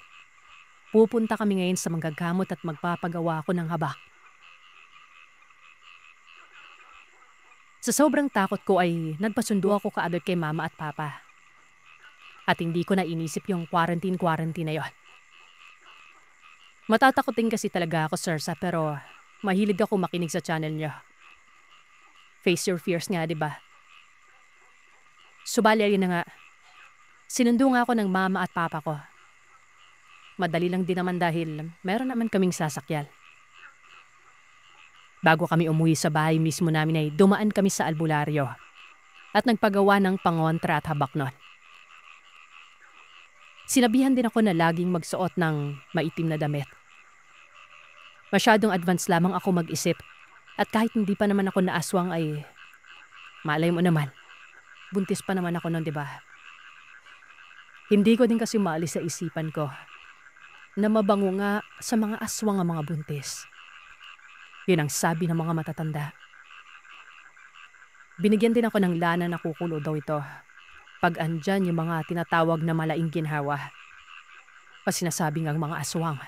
Pupunta kami ngayon sa manggagamot at magpapagawa ako ng habak. Sa sobrang takot ko ay nagpasundo ako kaagad kay mama at papa. At hindi ko na inisip yung quarantine na yon. Matatakotin kasi talaga ako, Sirsa, pero mahilig ako makinig sa channel niyo. Face your fears nga, diba? Subali rin na nga. Sinundo nga ako ng mama at papa ko. Madali lang din naman dahil meron naman kaming sasakyan. Bago kami umuwi sa bahay mismo namin ay dumaan kami sa albularyo at nagpagawa ng pangontra at habak nun. Sinabihan din ako na laging magsuot ng maitim na damit. Masyadong advance lamang ako mag-isip at kahit hindi pa naman ako naaswang ay malay mo naman, buntis pa naman ako nun, diba? Hindi ko din kasi maalis sa isipan ko na mabango nga sa mga aswang ang mga buntis. Yun ang sabi ng mga matatanda. Binigyan din ako ng lana na kukulo daw ito pag andyan yung mga tinatawag na malaing ginhawa o sinasabing ang mga aswang.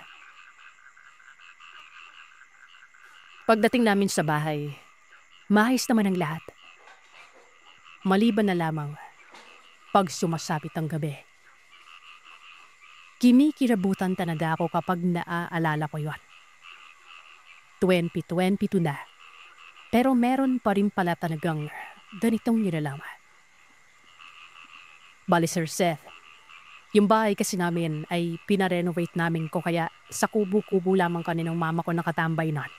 Pagdating namin sa bahay, maayos naman ang lahat. Maliban na lamang pag sumasapit ang gabi. Kimikirabutan talaga ako kapag naaalala ko yon. 2022 na. Pero meron pa rin pala talagang ganitong nilalaman. Bali, Sir Seth, yung bahay kasi namin ay pinarenovate namin ko kaya sa kubo-kubo lamang kaninang mama ko nakatambay nun.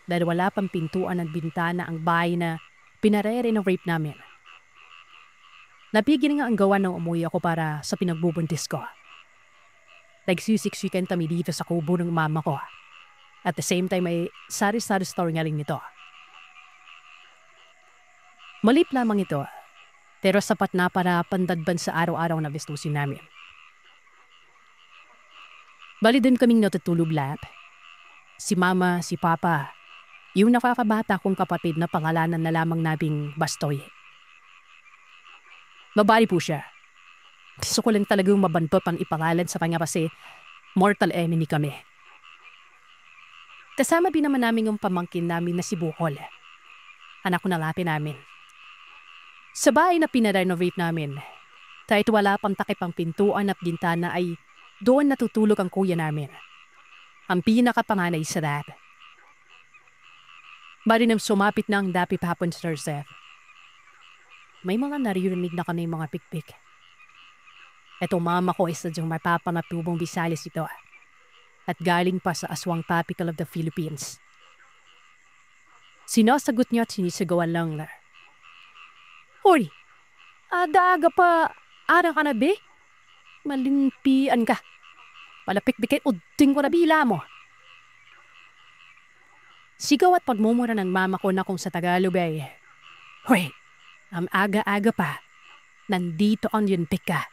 Dahil wala pang pintuan at bintana ang bahay na pinare-renovate namin. Napigil nga ang gawa ng umuwi ako para sa pinagbubuntis ko. Nagsisiksikan kami dito sa kubo ng mama ko. At the same time ay sari-sari story nga rin nito. Malip lamang ito, pero sapat na para pandadban sa araw-araw na gastusin namin. Bali din kaming natutulog lahat. Si mama, si papa, yung nakakabata kong kapatid na pangalanan na lamang nabing Bastoy. Babae po siya. Gusto ko lang talagang mabantot ang ipangalan sa kanya kasi mortal enemy kami. Kasama din naman namin yung pamangkin namin na si Bukol. Anak ko na lapin namin. Sa bahay na pinarenovate namin, kahit wala pang takip ang pintuan at bintana ay doon natutulog ang kuya namin. Ang pinakapanganay sa lahat. Bali nang sumapit na ang dapit hapon, Sir Seth. May mga naririnig na kami mga pikpik. Eto mama ko ay sadyang mapapanatubong Bisalis ito. At galing pa sa aswang capital of the Philippines. Sinasagot niya at sinisigawan lang na, "Hoy, daaga pa, arang ka na be? Malimpian ka. Palapik-bikay, uding ko na bila mo." Sigaw at pagmumura ng mama ko na kung sa Tagalog ay, "Hoy, ang aga-aga pa, nandito ang yunpik ka.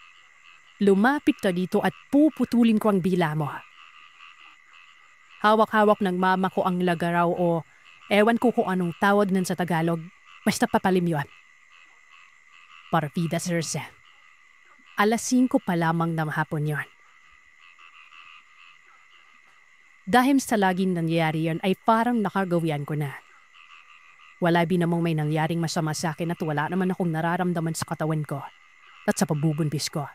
Lumapit ka dito at puputulin ko ang bila mo." Hawak-hawak ng mama ko ang lagaraw o ewan ko kung anong tawag nun sa Tagalog, basta papalim yun. Partida, Sir Seth. 5:00 pa lamang ng hapon yon. Dahil sa laging nangyayari yan ay parang nakagawian ko na. Wala din namang may nangyaring masama sa akin at wala naman akong nararamdaman sa katawan ko. at sa pagbubuntis ko.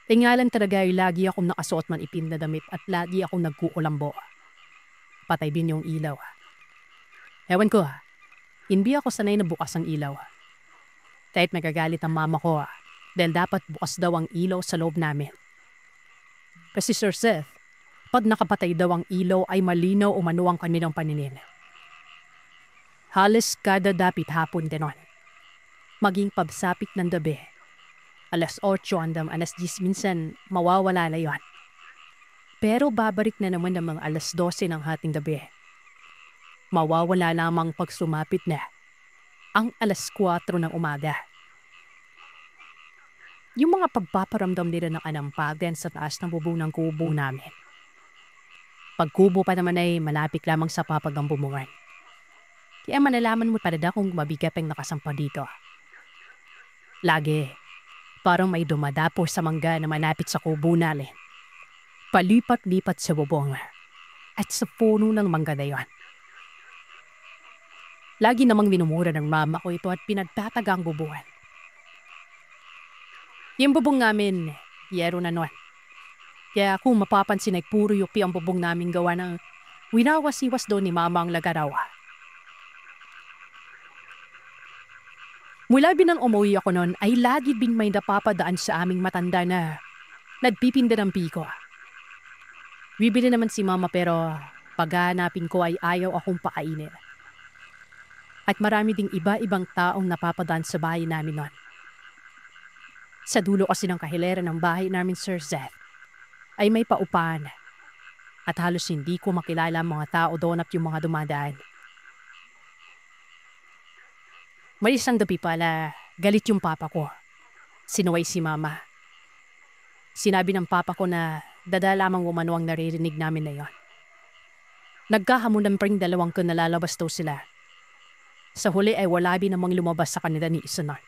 Tingalan talaga ay lagi akong nakasuot man itim na damit at lagi akong nagkukulambo. Patay din yung ilaw. Ewan ko, hindi ako sanay na bukas ang ilaw. Kahit magagalit ang mama ko dahil dapat bukas daw ang ilaw sa loob namin. Kasi Sir Seth, pag nakapatay daw ang ilaw ay malinaw o manuwang kanilang paningin. Halos kada dapit hapon ganon. Maging pabsapit ng gabi. Alas 8 hanggang alas 10 minsan mawawala na yon. Pero babalik na naman ng mga alas 12 ng hating gabi. Mawawala lamang pag sumapit na ang alas 4 ng umaga. Yung mga pagpaparamdam nila ng anampagan sa taas ng bubong ng kubo namin. Pag kubo pa naman ay malapit lamang sa papagang bumungan. Kaya manalaman mo talaga kung mabigat ang nakasampa dito. Lagi, parang may dumadapo sa mangga na malapit sa kubo namin. Palipat-lipat sa bubong at sa puno ng mangga na yon. Lagi namang minumura ng mama ko ito at pinagtataga ang bubuhan. Yung bubong namin, yero na noon. Kaya kung mapapansin ay puro yupi ang bubong namin gawa ng winawasiwas doon ni mama ang lagaraw. Mula binang umuwi ako noon ay lagi din may napapadaan sa aming matanda na nagpipinda ng piko. Bibili naman si mama pero paghanapin ko ay ayaw akong pakainin. At marami ding iba-ibang taong napapadaan sa bahay namin noon. Sa dulo kasi ng kahilera ng bahay namin, Sir Seth, ay may paupahan at halos hindi ko makilala ang mga tao doon at yung mga dumadaan. May isang gabi pala, galit yung papa ko. Sinuway si mama. Sinabi ng papa ko na dada lamang umano ang naririnig namin na yon. Nagkahamunan pa rin dalawang ko nalalabas daw sila. Sa huli ay wala din namang lumabas sa kanila ni isa na.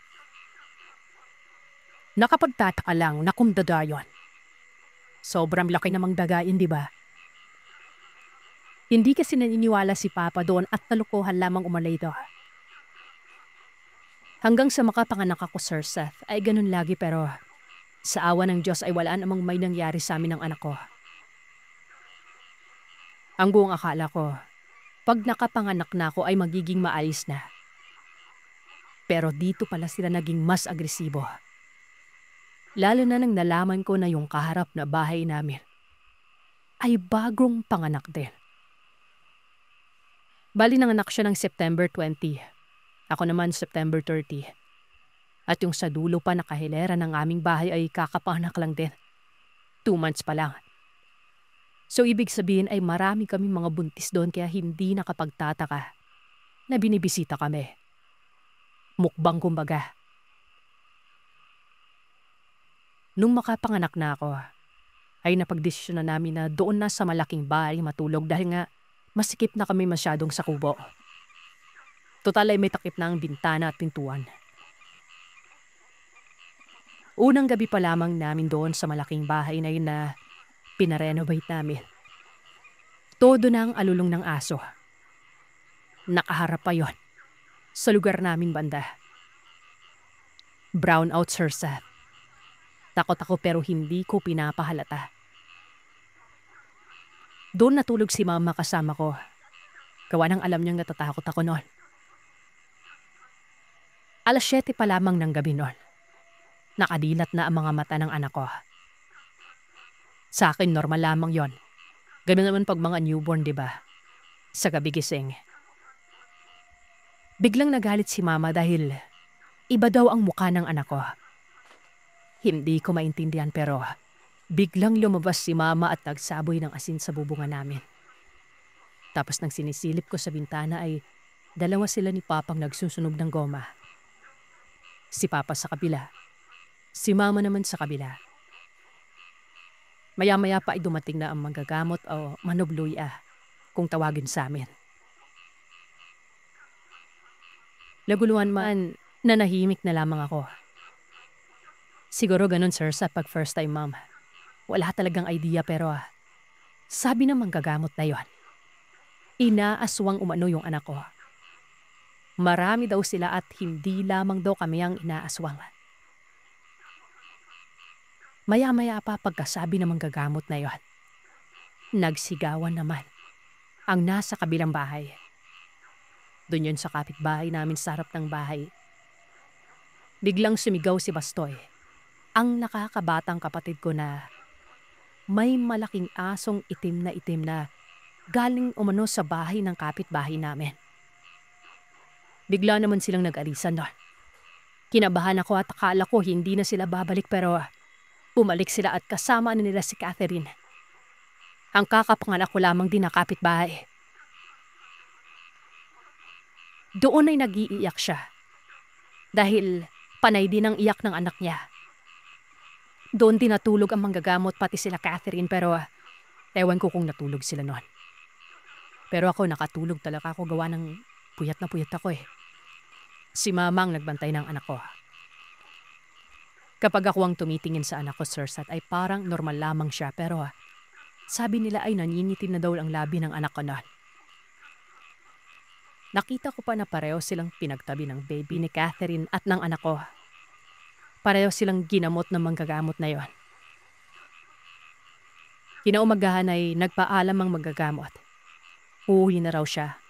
Nakapagtataka lang na kung dada yon. Sobrang laki namang dagain, di ba? Hindi kasi naniniwala si papa doon at nalukuhan lamang umalay ito. Hanggang sa makapanganak ako, Sir Seth, ay ganun lagi pero sa awa ng Diyos ay wala namang may nangyari sa amin ng anak ko. Ang buong akala ko, pag nakapanganak na ako ay magiging maalis na. Pero dito pala sila naging mas agresibo. Lalo na nang nalaman ko na yung kaharap na bahay namin ay bagong panganak din. Bali nanganak siya ng September 20. Ako naman September 30. At yung sa dulo pa nakahilera ng aming bahay ay kakapanak lang din. 2 months pa lang. So ibig sabihin ay marami kaming mga buntis doon kaya hindi nakapagtataka na binibisita kami. Mukbang kumbaga. Nung makapanganak na ako, ay napagdesisyon na namin na doon na sa malaking bahay matulog dahil nga masikip na kami masyadong sa kubo. Total ay may takip na ang bintana at pintuan. Unang gabi pa lamang namin doon sa malaking bahay na yun na pinarenovate namin. Todo na ang alulong ng aso. Nakaharap pa yon sa lugar namin banda. Brown out, Sir Seth. Takot ako pero hindi ko pinapahalata. Doon natulog si mama kasama ko. Gawa ng alam niyang natatakot ako noon. Alas 7 pa lamang ng gabi noon. Nakadilat na ang mga mata ng anak ko. Sa akin, normal lamang yon. Ganun naman pag mga newborn, di ba? Sa gabi gising. Biglang nagalit si mama dahil iba daw ang mukha ng anak ko. Hindi ko maintindihan pero biglang lumabas si mama at nagsaboy ng asin sa bubungan namin. Tapos nang sinisilip ko sa bintana ay dalawa sila ni Papang nagsusunog ng goma. Si Papa sa kabila. Si Mama naman sa kabila. Maya-maya pa ay dumating na ang manggagamot o manubluy kung tawagin sa amin. Naguluhan man, nanahimik na lamang ako. Siguro ganun, sir, sa pag first time mom. Wala talagang idea pero sabi ng manggagamot na yon, inaaswang umano yung anak ko. Marami daw sila at hindi lamang daw kami ang inaaswang. Maya-maya pa pagkasabi ng manggagamot na yon, nagsigawan naman ang nasa kabilang bahay. Doon yun sa kapitbahay namin sa harap ng bahay. Biglang sumigaw si Bastoy, ang nakakabatang kapatid ko, na may malaking asong itim na galing umano sa bahay ng kapitbahay namin. Bigla naman silang nag-alisan doon. Kinabahan ako at akala ko hindi na sila babalik, pero bumalik sila at kasama na nila si Catherine. Ang kakapanganak ko lamang din na kapitbahay. Doon ay nag-iiyak siya dahil panay din ang iyak ng anak niya. Doon din natulog ang manggagamot pati sila Catherine, pero ewan ko kung natulog sila noon. Pero ako nakatulog talaga ako, gawa ng puyat na puyat ako eh. Si mama ang nagbantay ng anak ko. Kapag ako ang tumitingin sa anak ko, Sir Sat, ay parang normal lamang siya, pero sabi nila ay naningitin na daw ang labi ng anak ko noon. Nakita ko pa na pareho silang pinagtabi ng baby ni Catherine at ng anak ko. Pareho silang ginamot ng manggagamot na yon. Kinaumagahan ay nagpaalam ang manggagamot. Uuwi na raw siya.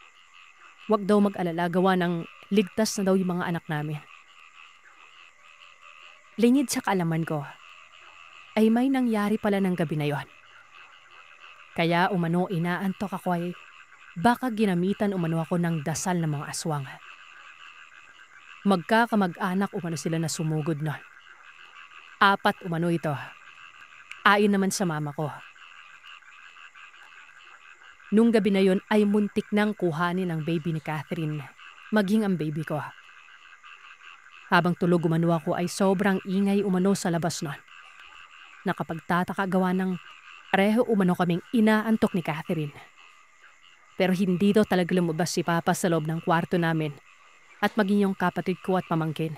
Huwag daw mag-alala, gawa ng ligtas na daw yung mga anak namin. Lingid sa kaalaman ko, ay may nangyari pala ng gabi na yon. Kaya umano inaantok ako ay baka ginamitan umano ako ng dasal ng mga aswang. Magkakamag-anak umano sila na sumugod nun. 4 umano ito. Ayon naman sa mama ko. Nung gabi na yon ay muntik nang kuhanin ang baby ni Catherine, maging ang baby ko. Habang tulog umano ako ay sobrang ingay umano sa labas nun. Nakapagtataka gawa ng pareho umano kaming inaantok ni Catherine. Pero hindi daw talaga lumabas si Papa sa loob ng kwarto namin at maging yung kapatid ko at pamangkin.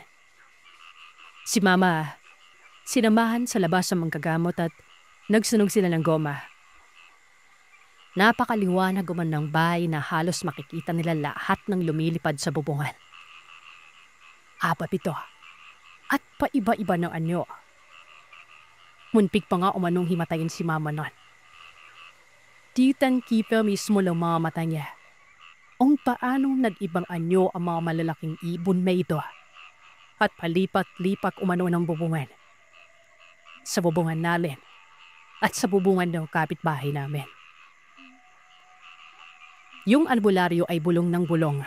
Si Mama, sinamahan sa labas ang manggagamot at nagsunog sila ng goma. Napakaliwanag uman ng bahay na halos makikita nila lahat ng lumilipad sa bubungan. 4 ito at paiba-iba ng anyo. Muntik pa nga umanong himatayin si Mama nun. Kitang-kita mismo lang mga mata niya kung paanong nag-ibang anyo ang mga malalaking ibon na ito at palipat-lipat umano ng bubungan. Sa bubungan namin at sa bubungan ng kapitbahay namin. Yung albularyo ay bulong ng bulong,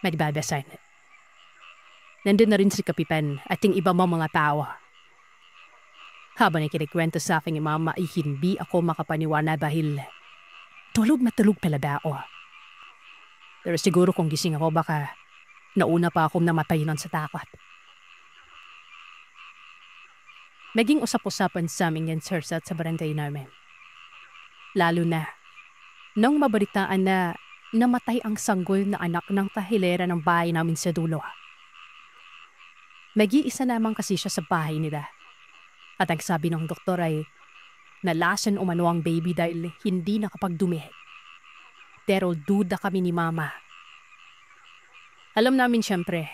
magbabasan. Nandun na rin si Kapitan at yung iba mga tao. Habang ikinikwento sa aking mama ay hindi ako makapaniwala dahil tulog na tulog talaga ako. Pero siguro kung gising ako baka nauna pa akong namatay nun sa takot. Naging usap-usapan sa amin yan, Sir Sat, sa barangay namin. Lalo na nung mabalitaan na namatay ang sanggol na anak ng kahilera ng bahay namin sa dulo. Nag-iisa naman kasi siya sa bahay nila. At ang sabi ng doktor ay nalasan umano ang baby dahil hindi nakapagdumi. Pero duda kami ni Mama. Alam namin siyempre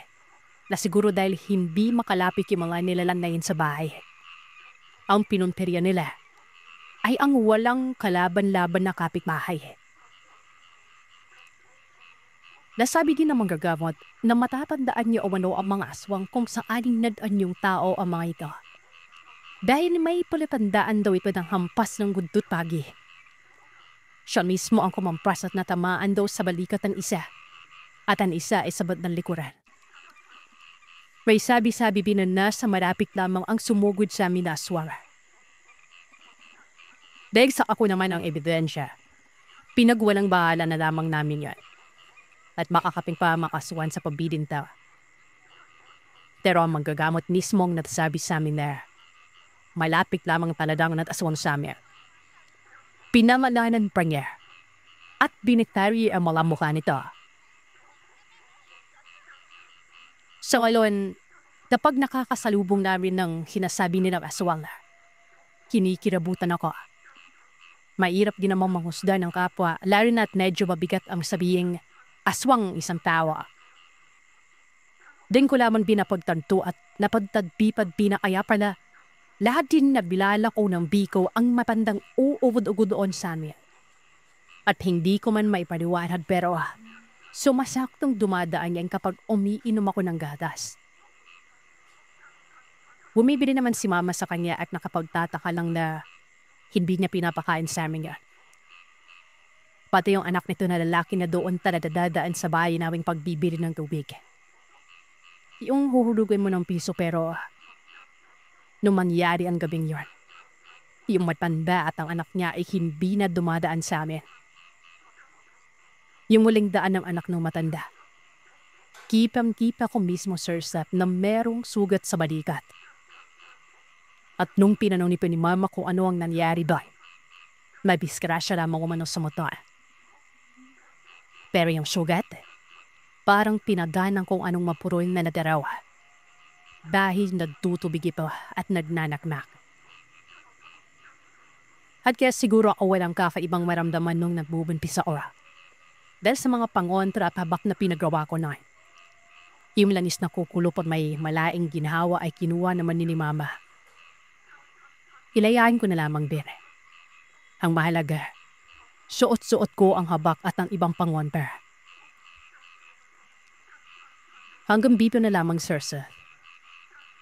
na siguro dahil hindi makalapit yung mga nilalang na yun sa bahay. Ang pinunteriya nila ay ang walang kalaban-laban na kapitbahay. Nasabi din ng manggagamot na matatandaan niyo umano ang mga aswang kung saaning nadaan yung tao ang mga ito. Dahil may palatandaan daw ito ng hampas ng gundot pagi. Siya mismo ang kumampas at natamaan daw sa balikat ng isa. At ang isa ay sa bandang likuran. May sabi-sabi din na nasa marapit lamang ang sumugod sa amin na aswang. Dahil sa ako naman ang ebidensya, pinagwalang bahala na lamang namin yan. At makakaping pa makaswan sa pabidin tao. Pero ang manggagamot mismo ang natasabi sa amin na malapit lamang taladang nataswang sa amin. Pinamalanan pa niya at binitari ang mga mukha nito. So ngayon, kapag nakakasalubong namin ng hinasabi nilang aswang, kinikirabutan ako. Mahirap din namang manghusga ng kapwa, lalo na't medyo mabigat ang sabihing aswang isang tao. Din ko lamang binapagtanto at napadtadpipad pinakaya pala lahat din nabilala ko ng biko ang mapandang uugod-ugod doon sa amin. At hindi ko man maipaliwanag pero sumasaktong dumadaan yan kapag umiinom ako ng gatas. Bumibili naman si mama sa kanya at nakapagtataka lang na hindi niya pinapakain sa amin yan. Pati yung anak nito na lalaki na doon talaga dadaan sa bahay naming pagbibili ng tubig. Yung huhulugan mo ng piso pero nung mangyari ang gabing yon, yung matanda at ang anak niya ay hindi na dumadaan sa amin. Yung muling daan ng anak ng matanda, kipang-kipa ko mismo, Sir Seth, na merong sugat sa balikat. At nung pinanong ni mama kung ano ang nangyari doon, may disgrasya lamang umano sa motor. Pero yung sugat, parang pinaganan kung anong mapurol na nadaraw. Dahil nagtutubig ito at nagnanaknak. At kaya siguro ako walang kakaibang maramdaman nung nagbubuntis ako. Dahil sa mga pangontra at habak na pinagawa ko na. Yung lanis na kukulo pag may malaing ginhawa ay kinuha naman ni mama. Ilayaan ko na lamang din. Ang mahalaga, suot-suot ko ang habak at ang ibang pangontra. Hanggang dito na lamang, Sir Seth.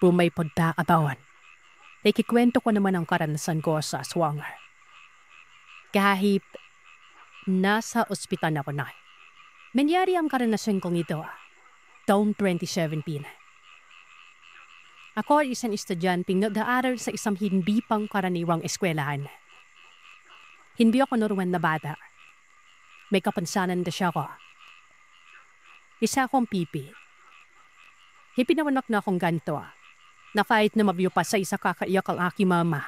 Kung may pagkakataon, ikikwento ko naman ang karanasan ko sa aswang. Kahit nasa ospital ako na. Nangyari ang karanasan kong ito taong 2017. Ako ay isang estudyanteng nag-aaral sa isang hindi pang karaniwang eskwelahan. Hindi ako normal na bata. May kapansanan na siya ko. Isa akong pipi. Ipinawanak na akong ganito na kahit na mabiyo pa sa isa kakaiyak ang aking mama,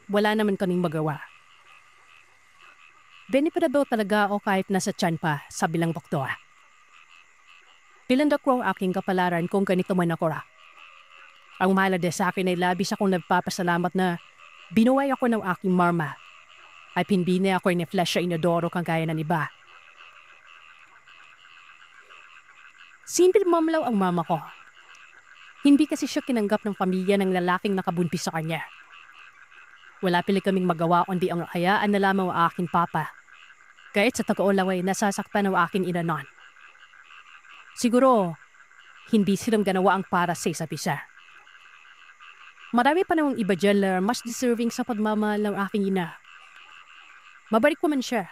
wala naman kaming magawa. Benefitado talaga ako kahit nasa tiyan pa sa bilang doktor. Pilandak ko ang aking kapalaran kung ganito man ako. Ang mahalaga sa akin ay labis akong nagpapasalamat na binuhay ako ng aking mama ay hindi na ako ni-flash sa inodoro kang kaya ng iba. Simple mamlaw ang mama ko. Hindi kasi siya kinanggap ng pamilya ng lalaking nakabuntis sa kanya. Wala pili kaming magawa kundi ang hayaan na lamang ang aking papa. Kahit sa tag-ulaway nasasaktan ng aking inanon. Siguro, hindi silang ganawa ang para sa isa't isa. Marami pa namang iba dyan na mas deserving sa pagmamahal ng aking ina. Mabalik ko man siya,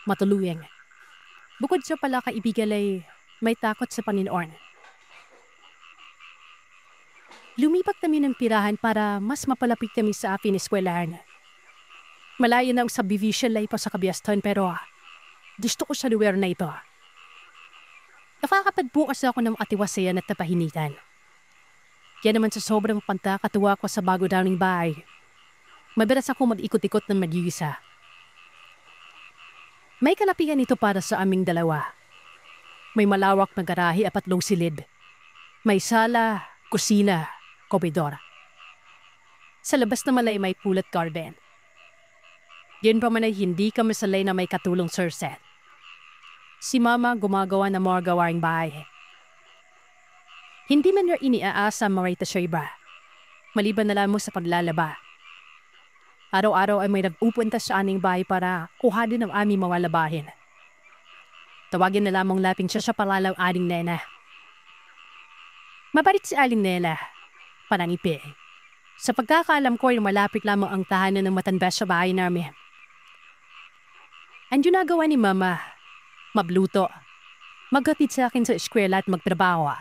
matuluyang. Bukod sa pala kaibigan ay may takot sa Panginoon. Lumipat kami ng tirahan para mas mapalapit kami sa aking eskwelahan. Malayo na ang subdivision life sa Kabiastan pero gusto ko sa lugar na ito. Nakakapagpo kasi ako ng atiwasayan at napahinitan. Kaya naman sa sobrang pantakatuwa ko sa bago daming bahay, madalas ako mag-ikot-ikot ng mag-iisa. May kalapihan ito para sa aming dalawa. May malawak na garahe at 3 silid. May sala, kusina, komedor. Sa labas naman ay may pulot garden. Yan pa man ay hindi kami sanay na may katulong Sir Seth. Si Mama gumagawa ng mga gawaing bahay. Hindi man niya iniaasa marita siya iba. Maliban na lamang sa paglalaba. Araw-araw ay may nag-upunta sa aming bahay para kuhanin ang aming mga labahin. Tawagin na lamang laping siya sa palalaw aling nena. Mabarit si aling nena. Panangipi. Sa pagkakaalam ko ay malapit lamang ang tahanan ng matanda sa bahay namin. Ang ginagawa ni Mama, mabluto, maghatid sa akin sa eskwela at magtrabaho.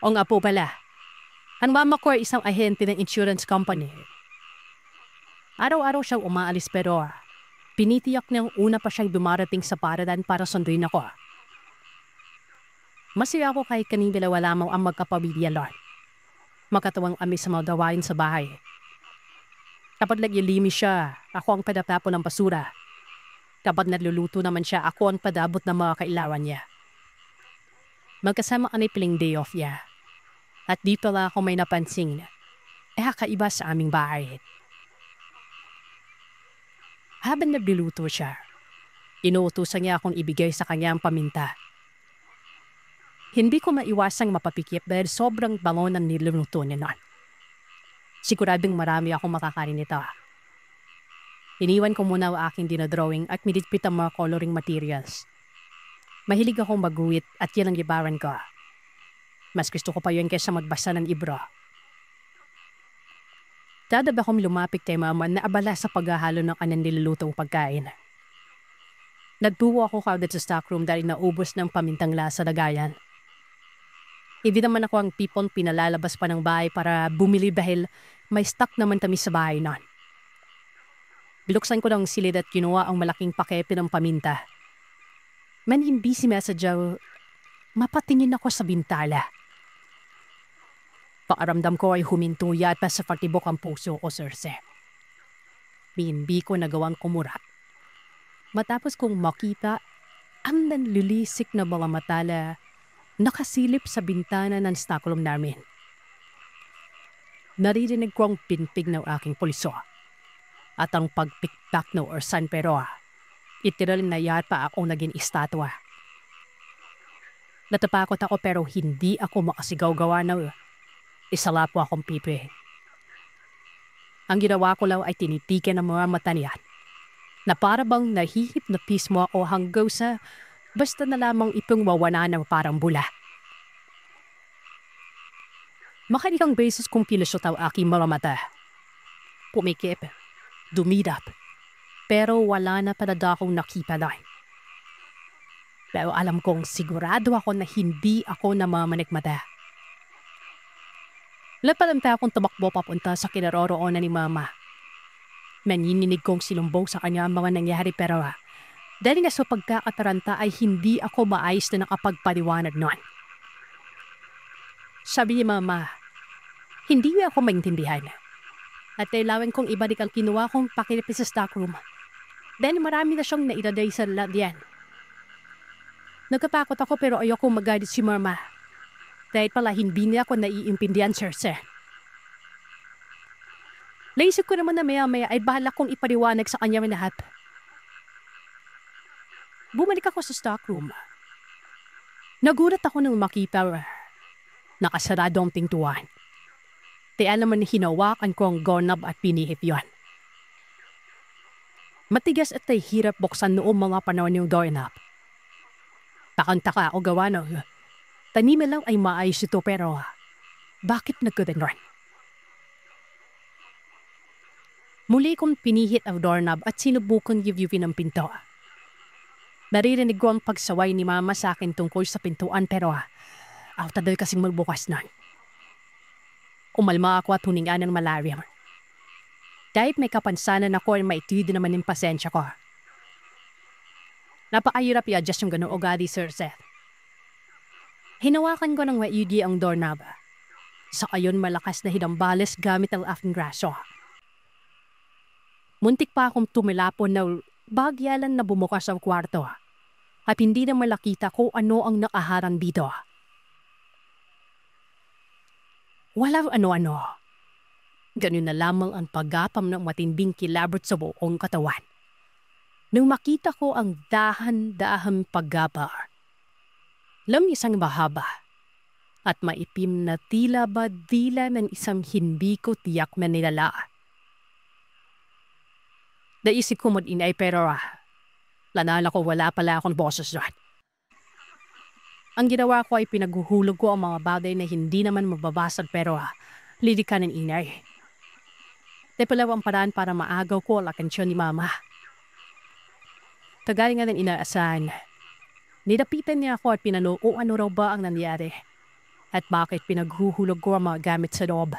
O nga po pala, ang mama ko ay isang ahente ng insurance company. Araw-araw siyang umaalis pero pinitiyak niyang una pa siyang dumarating sa paradan para sunduin ako. Masaya ako kahit kaning dalawa lamang ang magkapamilya Lord. Makatawang ami sa mga gawain sa bahay. Kapag nagyalimi siya, ako ang padatapo ng basura. Kapag nagluluto naman siya, ako ang padabot ng mga kailangan niya. Magkasama kami piling day off niya. At dito lang ako may napansin kakaiba sa aming bahay. Habang nagluluto siya, inuutusan niya akong ibigay sa kanya ang paminta. Hindi ko maiwasang mapapikip dahil sobrang bango ng niluluto niya nun. Siguradong marami akong makakain nito. Iniwan ko muna ang aking dinodrawing at minidpit ang mga coloring materials. Mahilig akong maguhit at yan ang libaran ko. Mas gusto ko pa yun kaysa magbasa ng libro. Dadab akong lumapit kay mama na abala sa paghahalo ng kanyang nilulutong pagkain. Nagtuwa ako kagad sa stockroom dahil naubos ng pamintang lasa na gayan. Hindi naman ako ang tipong pinalalabas pa ng bahay para bumili dahil may stock naman kami sa bahay nun. Biluksan ko ng silid at kinuha ang malaking pakepe ng paminta. Man hindi si Messenger, mapatingin ako sa bintala. Paaramdam ko ay humintuya at sa patibok ang puso ko, Circe. Hindi ko nagawang kumurat. Matapos kong makita ang nanlilisik na mga matala nakasilip sa bintana ng stockroom namin. Naririnig ko ang pinpig ng aking pulso at ang pagpikpak ng orsan pero itiral na yata akong naging estatwa. Natapakot ako pero hindi ako makasigaw gawa na isala po akong pipi. Ang ginawa ko lang ay tinitigan ng mga mata niyan na para bang nahihipnotismo ako hanggang sa basta na lamang itong mawala ng parang bula. Makailang beses kong pilusot ang aking mga mata. Pumikip, dumidap, pero wala na talaga akong nakita na. Pero alam kong sigurado ako na hindi ako namamanikmata. Lapalanta akong tumakbo papunta sa kinaroroonan ni Mama. Nanininig kong sinumbong sa kanya ang mga nangyari pero dahil nga sa pagkakataranta ay hindi ako maayos na nakapagpaliwanag noon. Sabi ni Mama, hindi niya ako maintindihan. At kailangan kong ibalik ang kinuha kong pakilipin sa stockroom. Dahil marami na siyang nailaday sa lalagyan. Nagkatakot ako pero ayoko magalit si Mama. Dahil pala hindi niya ako naiimpindihan, Circe. Naisip ko naman na maya-maya ay bahala kong ipaliwanag sa kanya lahat. Bumalik ako sa stockroom. Nagulat ako nang makita nakasarado ang pintuan. Kaya naman hinawakan ko ang doorknob at pinihit yon. Matigas at ay hirap buksan noong mga panahon yung doorknob. Takang-taka ako gawa ng tanime lang ay maayos ito pero bakit nagkaganon? Muli kong pinihit ang doorknob at sinubukang givyuvin ang pinto. Naririnig ko ang pagsaway ni Mama sa akin tungkol sa pintuan pero tagal kasing magbukas nun. Umalma ako at huninga ng malalim. Dahil may kapansanan ako ay maitid naman yung pasensya ko. Napakahirap i-adjust yung ganong ugali, Circe. Hinawakan ko ng maigi ang doorknob. Sa ayon malakas na hinambales gamit ang aking braso. Muntik pa akong tumilapon na bagyalan na bumukas ang kwarto. At hindi na malakita ko ano ang nakaharang dito. Walang ano-ano. Ganun na lamang ang paggapam ng matinding kilabot sa buong katawan. Nung makita ko ang dahan-dahan paggapa, isang mahaba at maipim na tila ba dila ng isang hindi ko tiyak na nilala. Naisip ko mag-inay pero lanala ko wala pala akong boses doon. Ang ginawa ko ay pinaghuhulog ko ang mga bagay na hindi naman mababasag pero lilika ng inay. Tepalaw ang paraan para maagaw ko ang atensyon ni Mama. Tagal nga ng inaasahan. Nilapitan niya ako at pinanong kung ano raw ba ang nangyari at bakit pinaghuhulog ko ang mga gamit sa loob.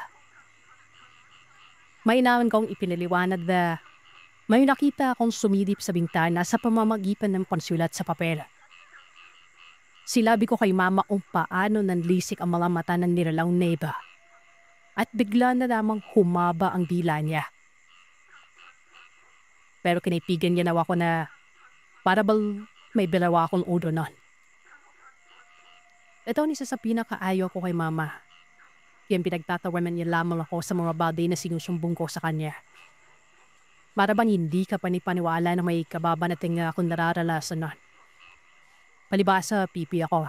Mainawan kong ipinaliwanag na may nakita akong sumilip sa bintana sa pamamagitan ng pansulat sa papel. Silabi ko kay Mama kung paano nanlisik ang mga mata ng niralaw neba at bigla na lamang humaba ang dila niya. Pero kinipigan niya nawa ko na para bang may bilawa akong ulo nun. Ito ang isa sa pinakaayaw ko kay Mama. Yung pinagtatawanan niya lamang ako sa mga bagay na sinusumbong ko sa kanya. Para bang hindi ka panipaniwala na may kababanating akong nararanasan nun. Palibasa, pipi ako.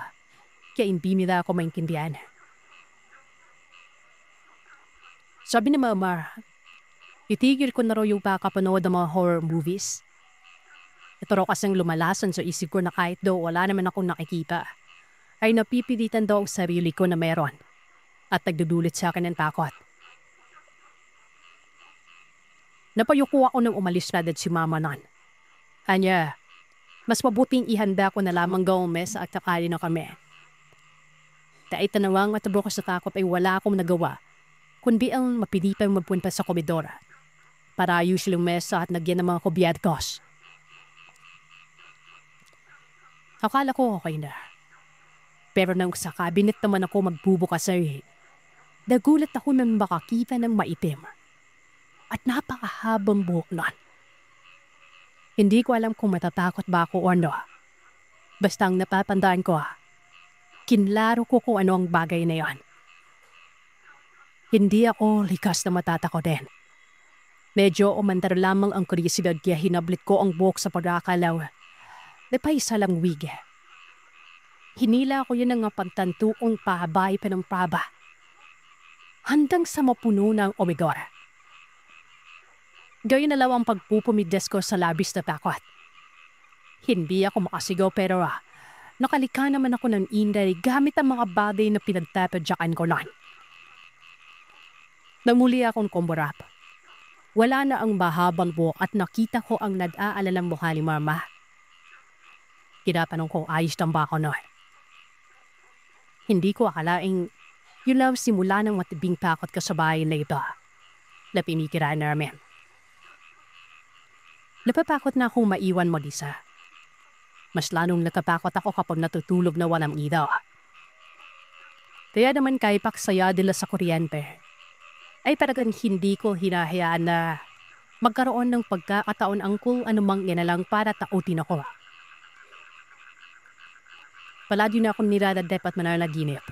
kaya hindi nila ako maintindihan. Sabi ni Mama, itigil ko na raw yung kakapanood ng mga horror movies. Ito raw kasing lumalasan sa isip ko na kahit daw wala naman akong nakikita, ay napipilitan daw ang sarili ko na meron at nagdudulot sa akin ng takot. Napayuko ako nang umalis na si Mama nun. Anya, mas mabuting ihanda ko na lamang gawang mesa at kakain na kami. Dahil tanawang matabo ko sa takot ay wala akong nagawa, kundi ang mapilipang magpunta sa komedor para ayusin yung mesa at nagyan ng mga kubyadkos. Akala ko okay na. Pero nang sa cabinet naman ako magbubukas ay nagulat ako nang makakita ng maitim at napakahabang buhok nun. Hindi ko alam kung matatakot ba ako o ano. Basta ang napapandaan ko, kinlaro ko kung ano ang bagay na yon. Hindi ako likas na matatakot din. Medyo umandar lamang ang kurisidad kaya hinablit ko ang buhok sa pagkakalaw. Napaisa lang wig. Hinila ko yun ng pagtantuong pahabay pa ng paba. Handang sa mapuno ng omigor. Gawin na lang ang pagpupumides ko sa labis na takot. Hindi ako makasigaw pero nakalika naman ako ng inday gamit ang mga bagay na pinagtapadyakan ko nun. Namuli akong kumburap. Wala na ang mahabang buhok at nakita ko ang nag-aalalang mukha ni Mama. Kinatanong ko ayos lang ba ako nun. Hindi ko akalaing yun lang simula ng matibing takot ko sa bahay na ito. Na pinikiran namin. Napatakot na akong maiwan mo, Lisa. Mas lalong natatakot ako kapag natutulog na walang ilaw. Kaya naman kahit paksaya nila sa kuryente, ay talagang hindi ko hinahayaan na magkaroon ng pagkakataon ang kung anumang inalang para tautin ako. Palagi na akong niradadep at mananaginip.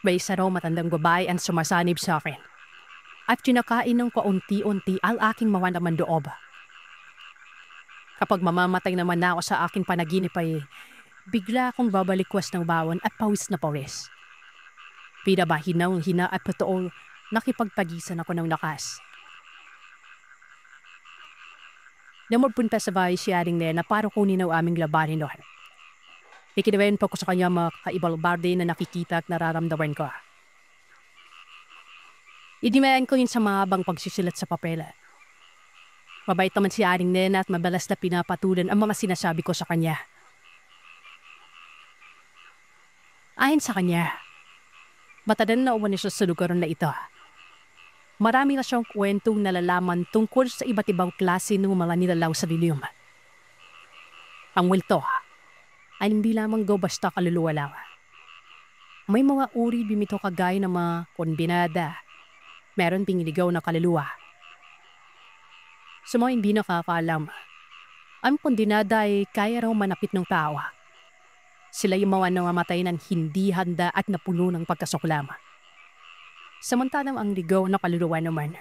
May isa raw matandang babae ang sumasanib sa akin at kinakain ng kaunti-unti ang aking mawanaman doob. Kapag mamamatay naman na ako sa aking panaginip ay bigla akong babalikwas ng bawon at pawis na pawis. Pinabahin ng hina at totoong nakipagpagisan ako ng lakas. Namagpunta sa bahay si Aling Nena para kunin ang aming labanin doon. Ikinawain pa ko sa kanya mga kaibang barde na nakikita at nararamdaman ko. Idimayan ko yun sa mahabang pagsisilat sa papel. Mabait naman si Aling Nena at mabalas na pinapatulan ang mga sinasabi ko sa kanya. Ayon sa kanya, matagal na umalis siya sa lugar na ito. Marami na siyang kwentong nalalaman tungkol sa iba't ibang klase ng mga nilalaw sa dilim. Ang multo ay hindi lamang daw basta kaluluwa lang. May mga uri bimito kagaya ng mga konbinada. Meron ding iligaw na kaluluwa. Sa mga hindi nakakaalam, ang kondinada ay kaya raw manapit ng tao. Sila yung mga nangamatay ng hindi handa at napuno ng pagkasuklam. Samantalang ang ligaw na kaluluwa naman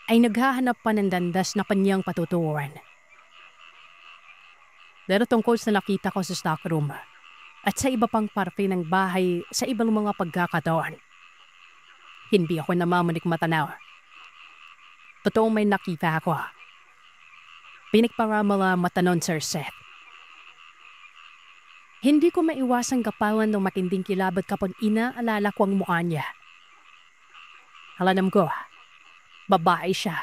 ay naghahanap pa ng dandas na kanyang patutuuan. Pero tungkol sa nakita ko sa stockroom at sa iba pang parte ng bahay sa ibang mga pagkakataon, hindi ako namamanik matanaw. Totoong may nakita ako. Pinagpara mga matanon, Sir Seth. Hindi ko maiwasang kapawan ng matinding kilabot kapag inaalala ko ang mukha niya. Alam ko, babae siya.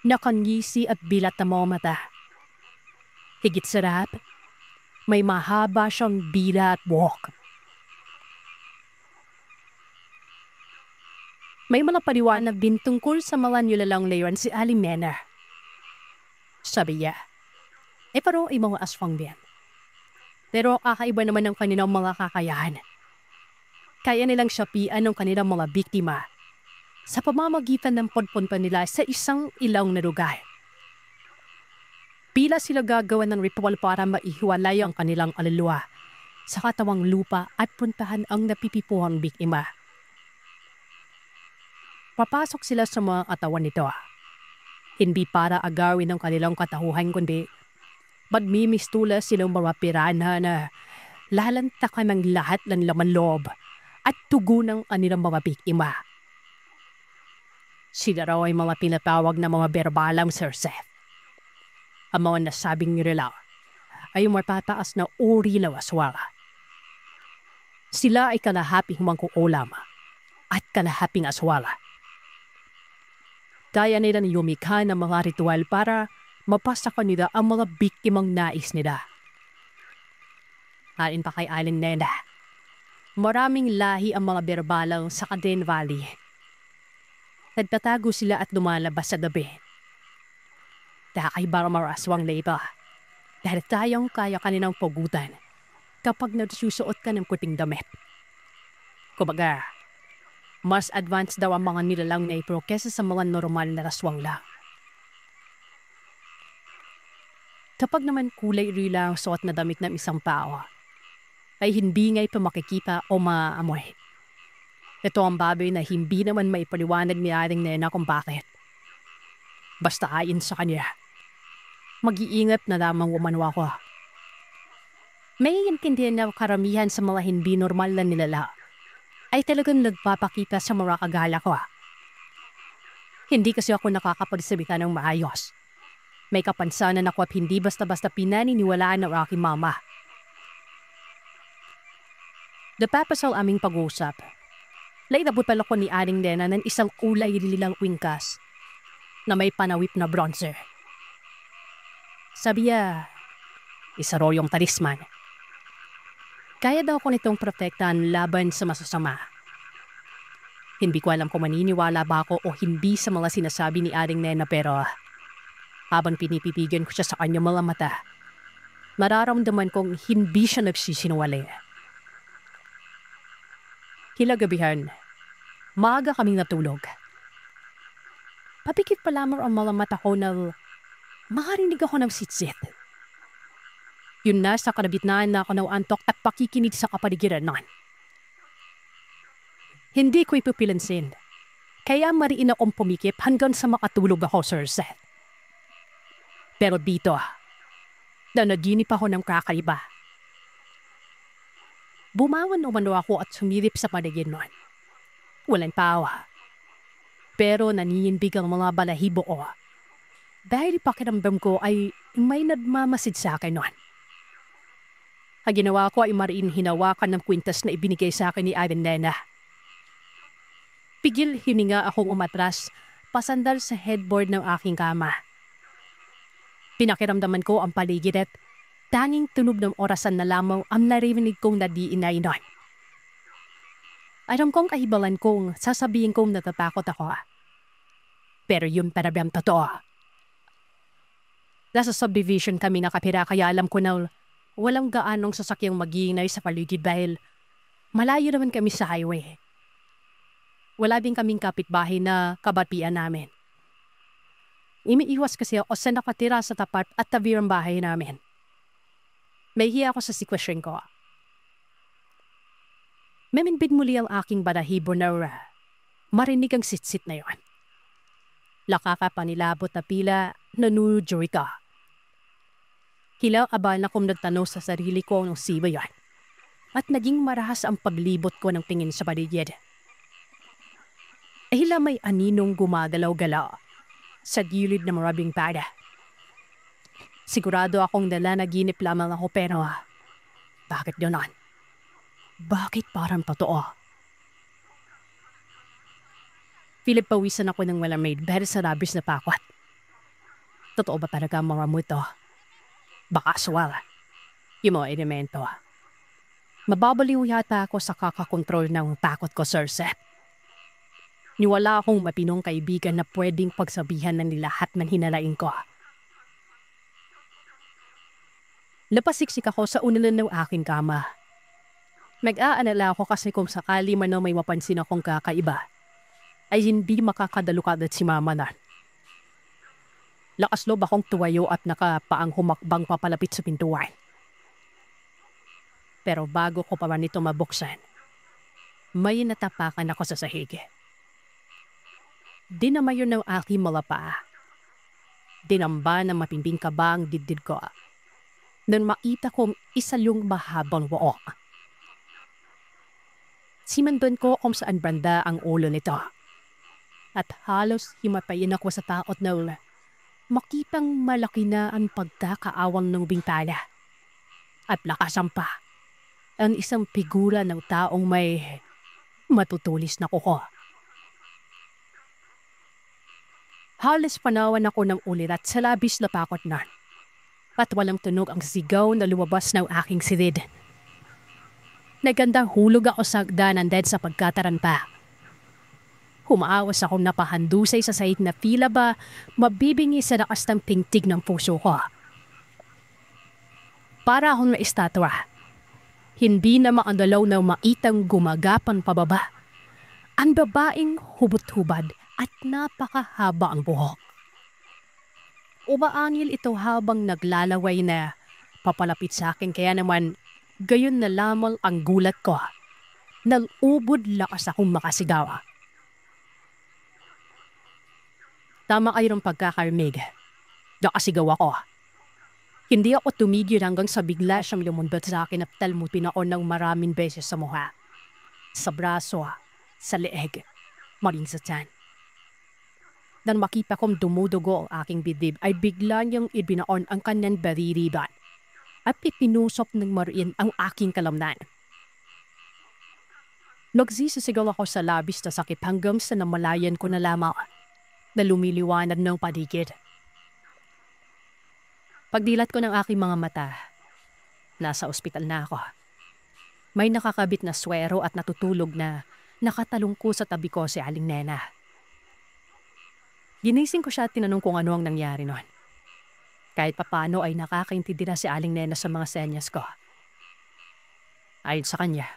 Nakangisi at bilat na mga mata. Higit sarap, may mahaba siyang bila at buhok. May mga paliwanag din tungkol sa mga nilalang layon si Aling Nena. Sabi niya, pero ay mga aswang din. Pero kakaiba naman ang kanilang mga kakayahan. Kaya nilang sapian ng kanilang mga biktima sa pamamagitan ng pagpunta nila sa isang ilaw na lugar. Pila sila gagawa ng ritual para maihiwalay ang kanilang kaluluwa sa katawang lupa at puntahan ang napipipuhang biktima. Papasok sila sa mga katawan nito. Hindi para agawin ang kanilang katahuhan kundi magmimistula silang mga pirana na lalantakan ng lahat ng laman loob at tugo ng kanilang mga biktima. Sila raw ay mga pinatawag na mga berbalang Sir Seth. Ang mga nasabing nila ay matataas na uri ng aswang. Sila ay kalahaping mangkukulam at kalahaping aswang. Kaya nila yumikha ng mga ritual para mapasakan nila ang mga biktimang nais nila. Ayon pa kay Aling Nena, maraming lahi ang mga berbalang sa Caden Valley. Nagtatago sila at lumalabas sa gabi. Takay para maraswang na ito dahil tayong kaya kaninang pugutan kapag nagsusuot ka ng puting damit. Kumbaga, mas advanced daw ang mga nilalang na ito kesa sa mga normal na aswang lang. Kapag naman kulay rila ang suot na damit ng isang tao, ay hindi ngay pa makikita o maaamoy. Ito ang bagay na hindi naman maipaliwanag ni Aling Nena kung bakit. Basta ayon sa kanya, mag-iingat na lamang umano ako. May intindihan na karamihan sa mga hindi normal na nilala ay talagang nagpapakita sa mga kagala ko. Hindi kasi ako nakakapagsalita ng maayos. May kapansanan ako at hindi basta-basta pinaniniwalaan ng aking mama. Napapasal aming pag-usap. Lainabot pala ko ni Aling Nena ng isang kulay lilang wingkas na may panawip na bronzer. Sabi niya, isa raw yung talisman. Kaya daw ko nitong protektahan laban sa masasama. Hindi ko alam kung maniniwala ba ako o hindi sa mga sinasabi ni Aling Nena pero habang pinipipigan ko siya sa kanyang mga mata, nararamdaman kong hindi siya nagsisinungaling. Kilagabihan, maaga kaming natulog. Papikit pa lamang ang mga mata ko na makarinig ako ng sitsit. Yun na sa kanabitnaan na ako ng antok at pakikinig sa kapaligiran nun. Hindi ko ipipilansin, kaya mariin akong pumikip hanggang sa makatulog ako, Sir Seth. Pero dito, nanaginip ako ng kakaiba. Bumangon umano ako at sumilip sa paligid nun. Walang pawa. Pero nanininbig ang mga balahibo ko. Dahil pakiramdam ko ay may nagmamasid sa akin nun. Ang ginawa ko ay mariin hinawakan ng kwintas na ibinigay sa akin ni Aling Nena. Pigil hininga akong umatras, pasandal sa headboard ng aking kama. Pinakiramdaman ko ang paligid at tanging tunog ng orasan na lamang ang naririnig kong nadiinay nun. Alam kong kahibalan kong sasabihin kong natatakot ako. Pero yun parabang totoo. Nasa subdivision kami nakapira kaya alam ko na walang gaanong sasakyang mag-iinay sa paligid dahil malayo naman kami sa highway. Wala din kaming kapitbahay na kabatian namin. Umiiwas kasi ako sa nakatira sa tapat at tabi ng bahay namin. May hiya ako sa sitwasyon ko. Meminbid muli ang aking balahibo na marinig ang sitsit na yon. Lakakapanilabot na pila, nanunujoy ka. Hilaw-abal na kong nagtanong sa sarili ko nung siba yan. At naging marahas ang paglibot ko ng tingin sa paligid. Hila may aninong gumagalaw-galaw sa gilid ng maraming pada. Sigurado akong nalanaginip lamang ako pero bakit gano'n? Bakit parang totoo? Philip, pawisan ako ng walang maid dahil sa labis na pakwat. Totoo ba talaga ang mga muto? Baka aswal. Yung mga elemento. Mababaliw yata ako sa kakakontrol ng takot ko, Sir Seth. Niwala akong mapinong kaibigan na pwedeng pagsabihan ng lahat ng hinalain ko. Napasiksik ako sa unalan ng aking kama. Nag-aalala ako kasi kung sakali man na may mapansin akong kakaiba, ay hindi makakadalukad at si mama na. Lakas loob akong tuwayo at nakapaang humakbang papalapit sa pintuan. Pero bago ko pa man ito mabuksan, may natapakan ako sa sahig. Dinamayon ng aking mga paa. Dinamba ng mapinding kaba ang dibdib ko. nang makita kong isa yung mahabang buhok. Simandan ko kung saan banda ang ulo nito. At halos himapayin ako sa takot na makitang malaki na ang pagkakaawang ng bintana. At lakasan pa ang isang figura ng taong may matutulis na kuko. Halos panawan ako ng ulirat sa labis na takot na. At walang tunog ang sigaw na lumabas ng aking silid. Nagandang hulog ako sa hagdanan dahil sa pagkataranta. Humaawas akong napahandusay sa sahig na tila ba mabibingi sa lakas ng tingtig ng puso ko. Para akong maistatwa. Hindi na maandalaw na maitang gumagapan pababa. Ang babaeng hubot-hubad at napakahaba ang buhok. Umaangil ito habang naglalaway na papalapit sa akin kaya naman gayon na lamang ang gulat ko. Nalubod lakas akong makasigaw. Tama kayo ng pagkakarimig. Nakasigaw ako. Hindi ako tumigil hanggang sa bigla siyang lumundot sa akin at talmutin ako ng maraming beses sa mukha. Sa braso, sa leeg, maring sa tiyan. Nang makita kong dumudugo ang aking bidib ay bigla niyang ibinaon ang kanyang baririban at ipinusok ng mariin ang aking kalamnan. Nagsisisigaw ako sa labis na sakit hanggang sa namalayan ko na lamang na lumiliwanag ng paligid. Pagdilat ko ng aking mga mata, nasa ospital na ako. May nakakabit na swero at natutulog na nakatalong ko sa tabi ko si Aling Nena. Ginising ko siya at tinanong kung ano ang nangyari noon. Kahit papano ay nakakaintindi na si Aling Nena sa mga senyas ko. Ayon sa kanya,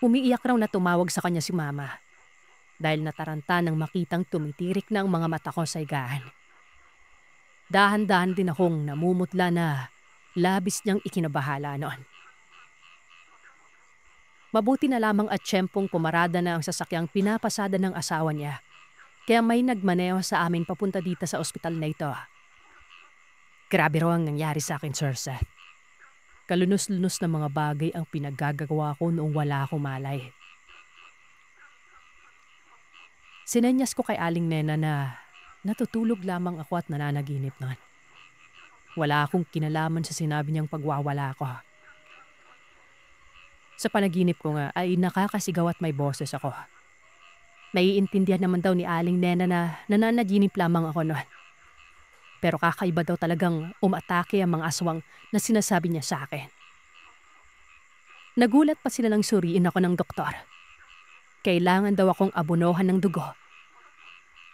umiiyak raw na tumawag sa kanya si Mama dahil nataranta nang makitang tumitirik na ang mga mata ko sa higaan. Dahan-dahan din akong namumutla na labis niyang ikinabahala noon. Mabuti na lamang at tiyempong pumarada na ang sasakyang pinapasada ng asawa niya. Kaya may nagmaneho sa amin papunta dito sa ospital na ito. Grabe raw ang nangyari sa akin, Sir Seth. Kalunos-lunos na mga bagay ang pinaggagawa ko noong wala akong malay. Sinenyas ko kay Aling Nena na natutulog lamang ako at nananaginip noon. Wala akong kinalaman sa sinabi niyang pagwawala ko. Sa panaginip ko nga ay nakakasigaw at may boses ako. Naiintindihan naman daw ni Aling Nena na nananaginip lamang ako noon. Pero kakaiba daw talagang umatake ang mga aswang na sinasabi niya sa akin. Nagulat pa sila nang suriin ako ng doktor. Kailangan daw akong abunuhan ng dugo.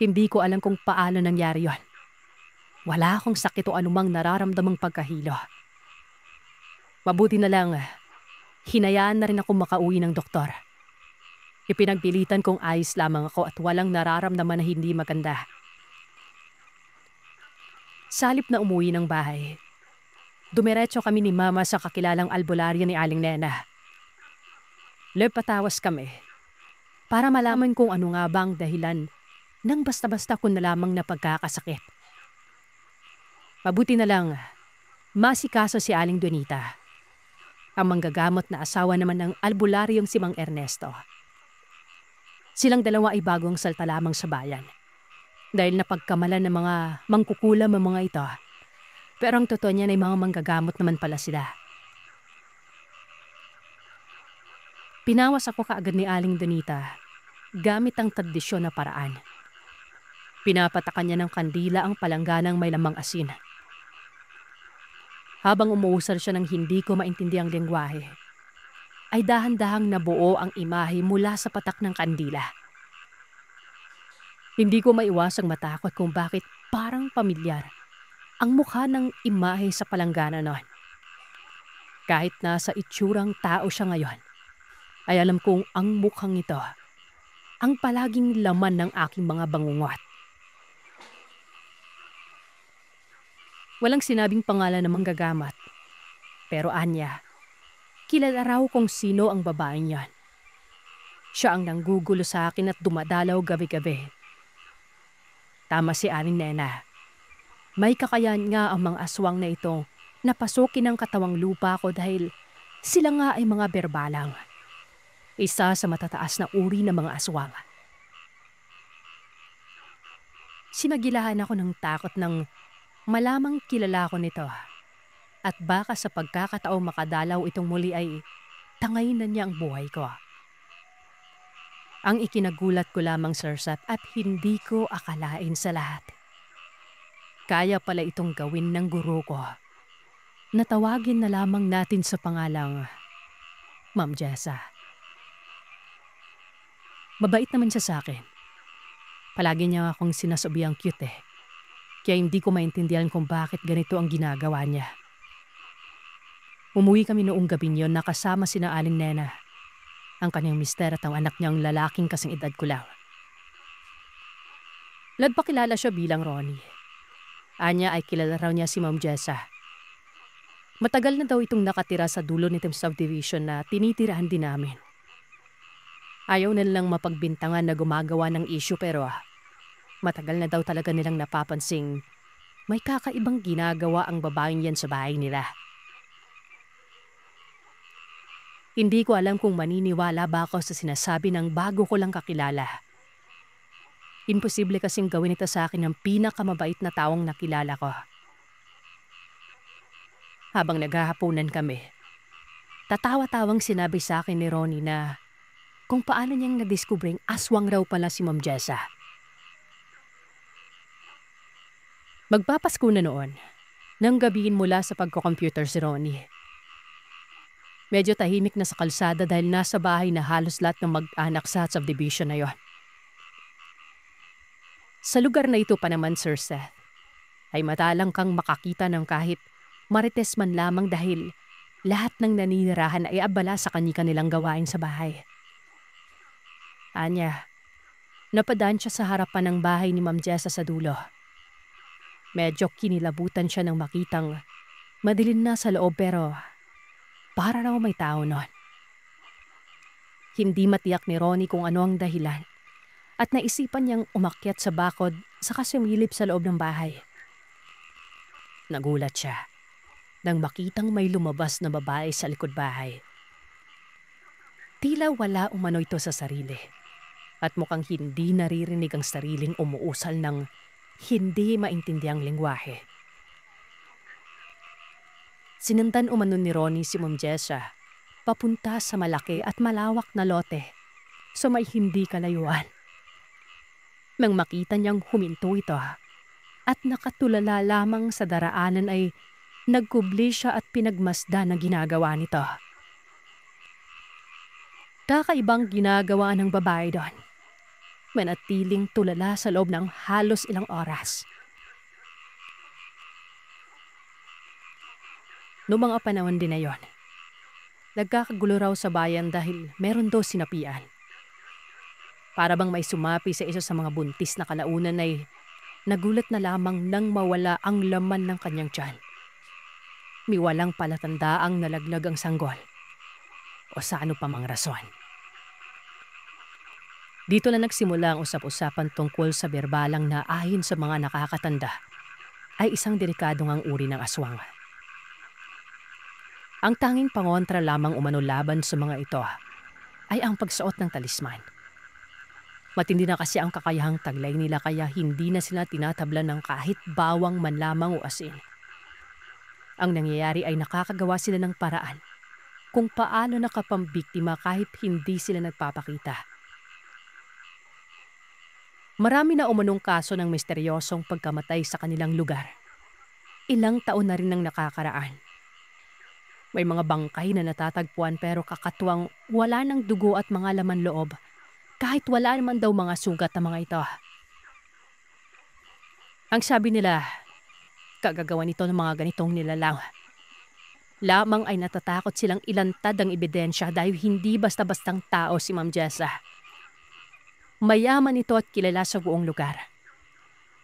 Hindi ko alam kung paano nangyari yon. Wala akong sakit o anumang nararamdamang pagkahilo. Mabuti na lang, hinayaan na rin ako makauwi ng doktor. Ipinagpilitan kong ayos lamang ako at walang nararamdaman na hindi maganda. Salip na umuwi ng bahay, dumiretso kami ni Mama sa kakilalang albularyo ni Aling Nena. Lepatawas kami para malaman kung ano nga bang dahilan nang basta-basta ko na lamang na pagkakasakit. Mabuti na lang, masikaso si Aling Donita, ang manggagamot na asawa naman ng albularyong si Mang Ernesto. Silang dalawa ay bagong salta lamang sa bayan. Dahil napagkamalan ng mga mangkukulam ang mga ito. Pero ang totoo niyan ay mga manggagamot naman pala sila. Pinawas ako kaagad ni Aling Donita gamit ang tradisyon na paraan. Pinapatakan niya ng kandila ang palangganang may lamang asin. Habang umuusal siya ng hindi ko maintindiang lengguwahe, ay dahan-dahang nabuo ang imahe mula sa patak ng kandila. Hindi ko maiwasang matakot kung bakit parang pamilyar ang mukha ng imahe sa palanggana noon. Kahit nasa itsurang tao siya ngayon, ay alam kong ang mukhang ito ang palaging laman ng aking mga bangungot. Walang sinabing pangalan ng manggagamat, pero anya, kilala raw kung sino ang babaeng yan. Siya ang nanggugulo sa akin at dumadalaw gabi-gabi. Tama si Aling Nena. May kakayahan nga ang mga aswang na ito Napasukin ng katawang lupa ko dahil sila nga ay mga berbalang. Isa sa matataas na uri ng mga aswang. Sinagilahan ako ng takot ng malamang kilala ko nito. At baka sa pagkakataong makadalaw itong muli ay tangayin na niya ang buhay ko. Ang ikinagulat ko lamang, Sir Seth, at hindi ko akalain sa lahat. Kaya pala itong gawin ng guro ko. Natawagin na lamang natin sa pangalang Ma'am Jessa. Mabait naman siya sa akin. Palagi niya akong sinasabihang cute eh. Kaya hindi ko maintindihan kung bakit ganito ang ginagawa niya. Umuwi kami noong gabing yon na kasama sina Aling Nena, ang kanyang mister at ang anak niyang lalaking kasing edad ko lang. Ladpakilala siya bilang Ronnie. Anya ay kilala raw niya si Ma'am Jessa. Matagal na daw itong nakatira sa dulo nitong subdivision na tinitirahan din namin. Ayaw na nilang mapagbintangan na gumagawa ng issue pero matagal na daw talaga nilang napapansing may kakaibang ginagawa ang babaeng yan sa bahay nila. Hindi ko alam kung maniniwala ba ako sa sinasabi ng bago ko lang kakilala. Imposible kasing gawin ito sa akin ng pinakamabait na taong nakilala ko. Habang naghahaponan kami, tatawa-tawang sinabi sa akin ni Ronnie na kung paano niyang nadiskubring aswang raw pala si Ma'am Jessa. Magpapasko na noon, nang gabihin mula sa pagko-computer si Ronnie. Medyo tahimik na sa kalsada dahil nasa bahay na halos lahat ng mag-anak sa subdivision na yon. Sa lugar na ito pa naman, Sir Seth, ay madalang kang makakita ng kahit marites man lamang dahil lahat ng naninirahan ay abala sa kanilang gawain sa bahay. Anya, napadaan siya sa harapan ng bahay ni Ma'am Jessa sa dulo. Medyo kinilabutan siya nang makitang madilim na sa loob pero para raw may tao nun. Hindi matiyak ni Ronnie kung ano ang dahilan at naisipan niyang umakyat sa bakod saka sumilip sa loob ng bahay. Nagulat siya nang makitang may lumabas na babae sa likod bahay. Tila wala umano ito sa sarili at mukhang hindi naririnig ang sariling umuusal ng hindi maintindiang lengguwahe. Sinundan umano ni Ronnie si Ma'am Jessa papunta sa malaki at malawak na lote sa may hindi kalayuan. Nang makita niyang huminto ito at nakatulala lamang sa daraanan ay nagkubli siya at pinagmasdan ang ginagawa nito. Kakaibang ginagawa ng babae doon. Manatiling tulala sa loob ng halos ilang oras. Noong mga panahon din na yon, nagkakagulo raw sa bayan dahil meron daw sinapian. Para bang may sumapi sa isa sa mga buntis na kalaunan ay nagulat na lamang nang mawala ang laman ng kanyang tiyan. Miwalang palatandaang nalaglag ang sanggol o sa ano pa mang rason. Dito na nagsimula ang usap-usapan tungkol sa berbalang na ayon sa mga nakakatanda ay isang delikadong ang uri ng aswang. Ang tanging pangontra lamang umano laban sa mga ito ay ang pagsuot ng talisman. Matindi na kasi ang kakayahang taglay nila kaya hindi na sila tinatablan ng kahit bawang man lamang o asin. Ang nangyayari ay nakakagawa sila ng paraan kung paano nakapambiktima kahit hindi sila nagpapakita. Marami na umanong kaso ng misteryosong pagkamatay sa kanilang lugar. Ilang taon na rin ang nakakaraan. May mga bangkay na natatagpuan pero kakatuwang wala ng dugo at mga laman loob kahit wala naman daw mga sugat na mga ito. Ang sabi nila, kagagawa nito ng mga ganitong nilalang. Lamang ay natatakot silang ilantad ang ebidensya dahil hindi basta-bastang tao si Ma'am Jessa. Mayaman ito at kilala sa buong lugar.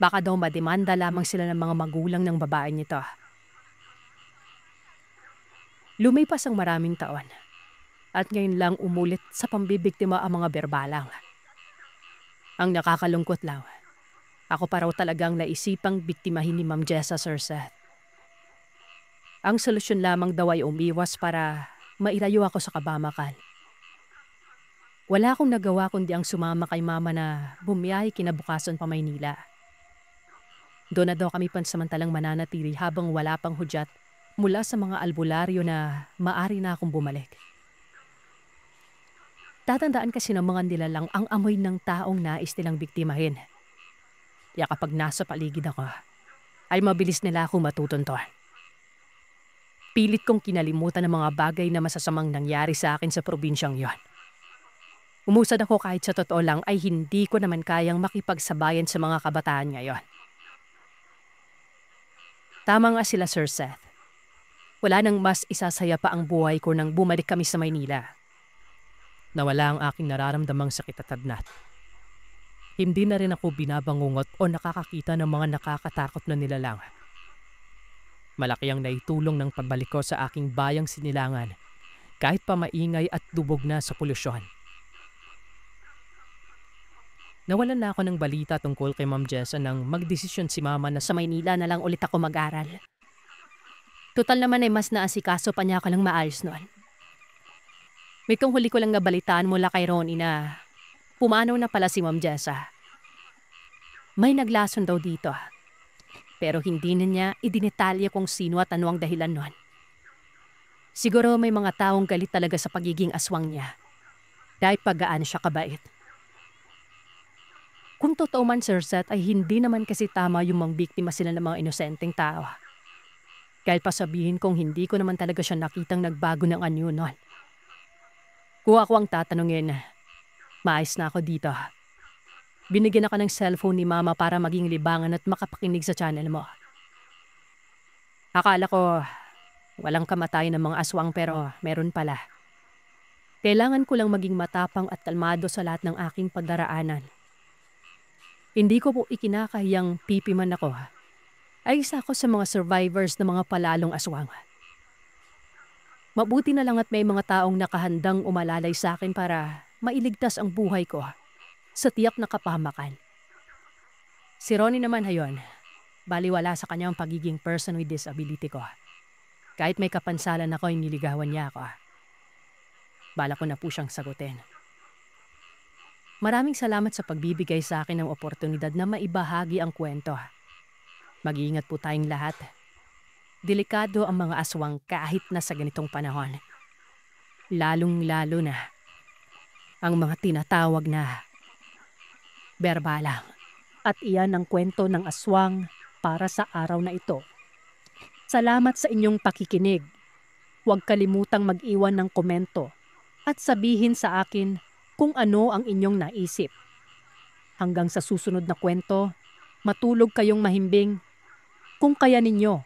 Baka daw mademanda lamang sila ng mga magulang ng babae nito. Lumipas ang maraming taon at ngayon lang umulit sa pambibiktima ang mga berbalang. Ang nakakalungkot lang, ako pa raw talagang naisipang biktimahin ni Ma'am Jessa, Sir Seth. Ang solusyon lamang daw ay umiwas para mailayo ako sa kabamakan. Wala akong nagawa kundi ang sumama kay mama na bumiyahe kinabukasan pa Maynila. Doon na daw kami pansamantalang mananatili habang wala pang hudyat mula sa mga albularyo na maari na akong bumalik. Tatandaan kasi ng mga nilalang ang amoy ng taong nais nilang biktimahin. Kaya kapag nasa paligid ako, ay mabilis nila akong matutunto. Pilit kong kinalimutan ang mga bagay na masasamang nangyari sa akin sa probinsyang yon. Umusad ako kahit sa totoo lang ay hindi ko naman kayang makipagsabayan sa mga kabataan ngayon. Tama nga sila, Sir Seth. Wala nang mas isasaya pa ang buhay ko nang bumalik kami sa Maynila. Nawala ang aking nararamdamang sakit at tagnat. Hindi na rin ako binabangungot o nakakakita ng mga nakakatakot na nilalang. Malaki ang naitulong ng pagbalik ko sa aking bayang sinilangan kahit pa maingay at dubog na sa polusyon. Nawalan na ako ng balita tungkol kay Ma'am Jessa nang magdesisyon si Mama na sa Maynila na lang ulit ako mag-aral. Total naman ay mas naasikaso pa niya ako lang maayos noon. May kung huli ko lang nabalitaan mula kay Ronnie na pumanaw na pala si Ma'am Jessa. May naglason daw dito. Pero hindi na niya idinetalye kung sino at ano ang dahilan nun. Siguro may mga taong galit talaga sa pagiging aswang niya. Dahil paggaan siya kabait. Kung totoo man, Sir Seth, ay hindi naman kasi tama yung mga biktima sila ng mga inosenteng tao. Kahit pa sabihin kong hindi ko naman talaga siya nakitang nagbago ng anyo nun. Kung ako ang tatanungin, maayos na ako dito. Binigyan ako ng cellphone ni Mama para maging libangan at makapakinig sa channel mo. Akala ko walang kamatayan ng mga aswang pero meron pala. Kailangan ko lang maging matapang at kalmado sa lahat ng aking pagdaraanan. Hindi ko po ikinakahiyang pipiman ako. Ay isa ako sa mga survivors ng mga palalong aswang. Mabuti na lang at may mga taong nakahandang umalalay sa akin para mailigtas ang buhay ko sa tiyak na kapahamakan. Si Ronnie naman hayon, baliwala sa kanyang pagiging person with disability ko. Kahit may kapansalan ako ay niligawan niya ako. Bala ko na po siyang sagutin. Maraming salamat sa pagbibigay sa akin ng oportunidad na maibahagi ang kwento. Mag-iingat po tayong lahat. Delikado ang mga aswang kahit na sa ganitong panahon. Lalong-lalo na ang mga tinatawag na berbalang. At iyan ang kwento ng aswang para sa araw na ito. Salamat sa inyong pakikinig. Huwag kalimutang mag-iwan ng komento at sabihin sa akin kung ano ang inyong naisip. Hanggang sa susunod na kwento, matulog kayong mahimbing kung kaya ninyo.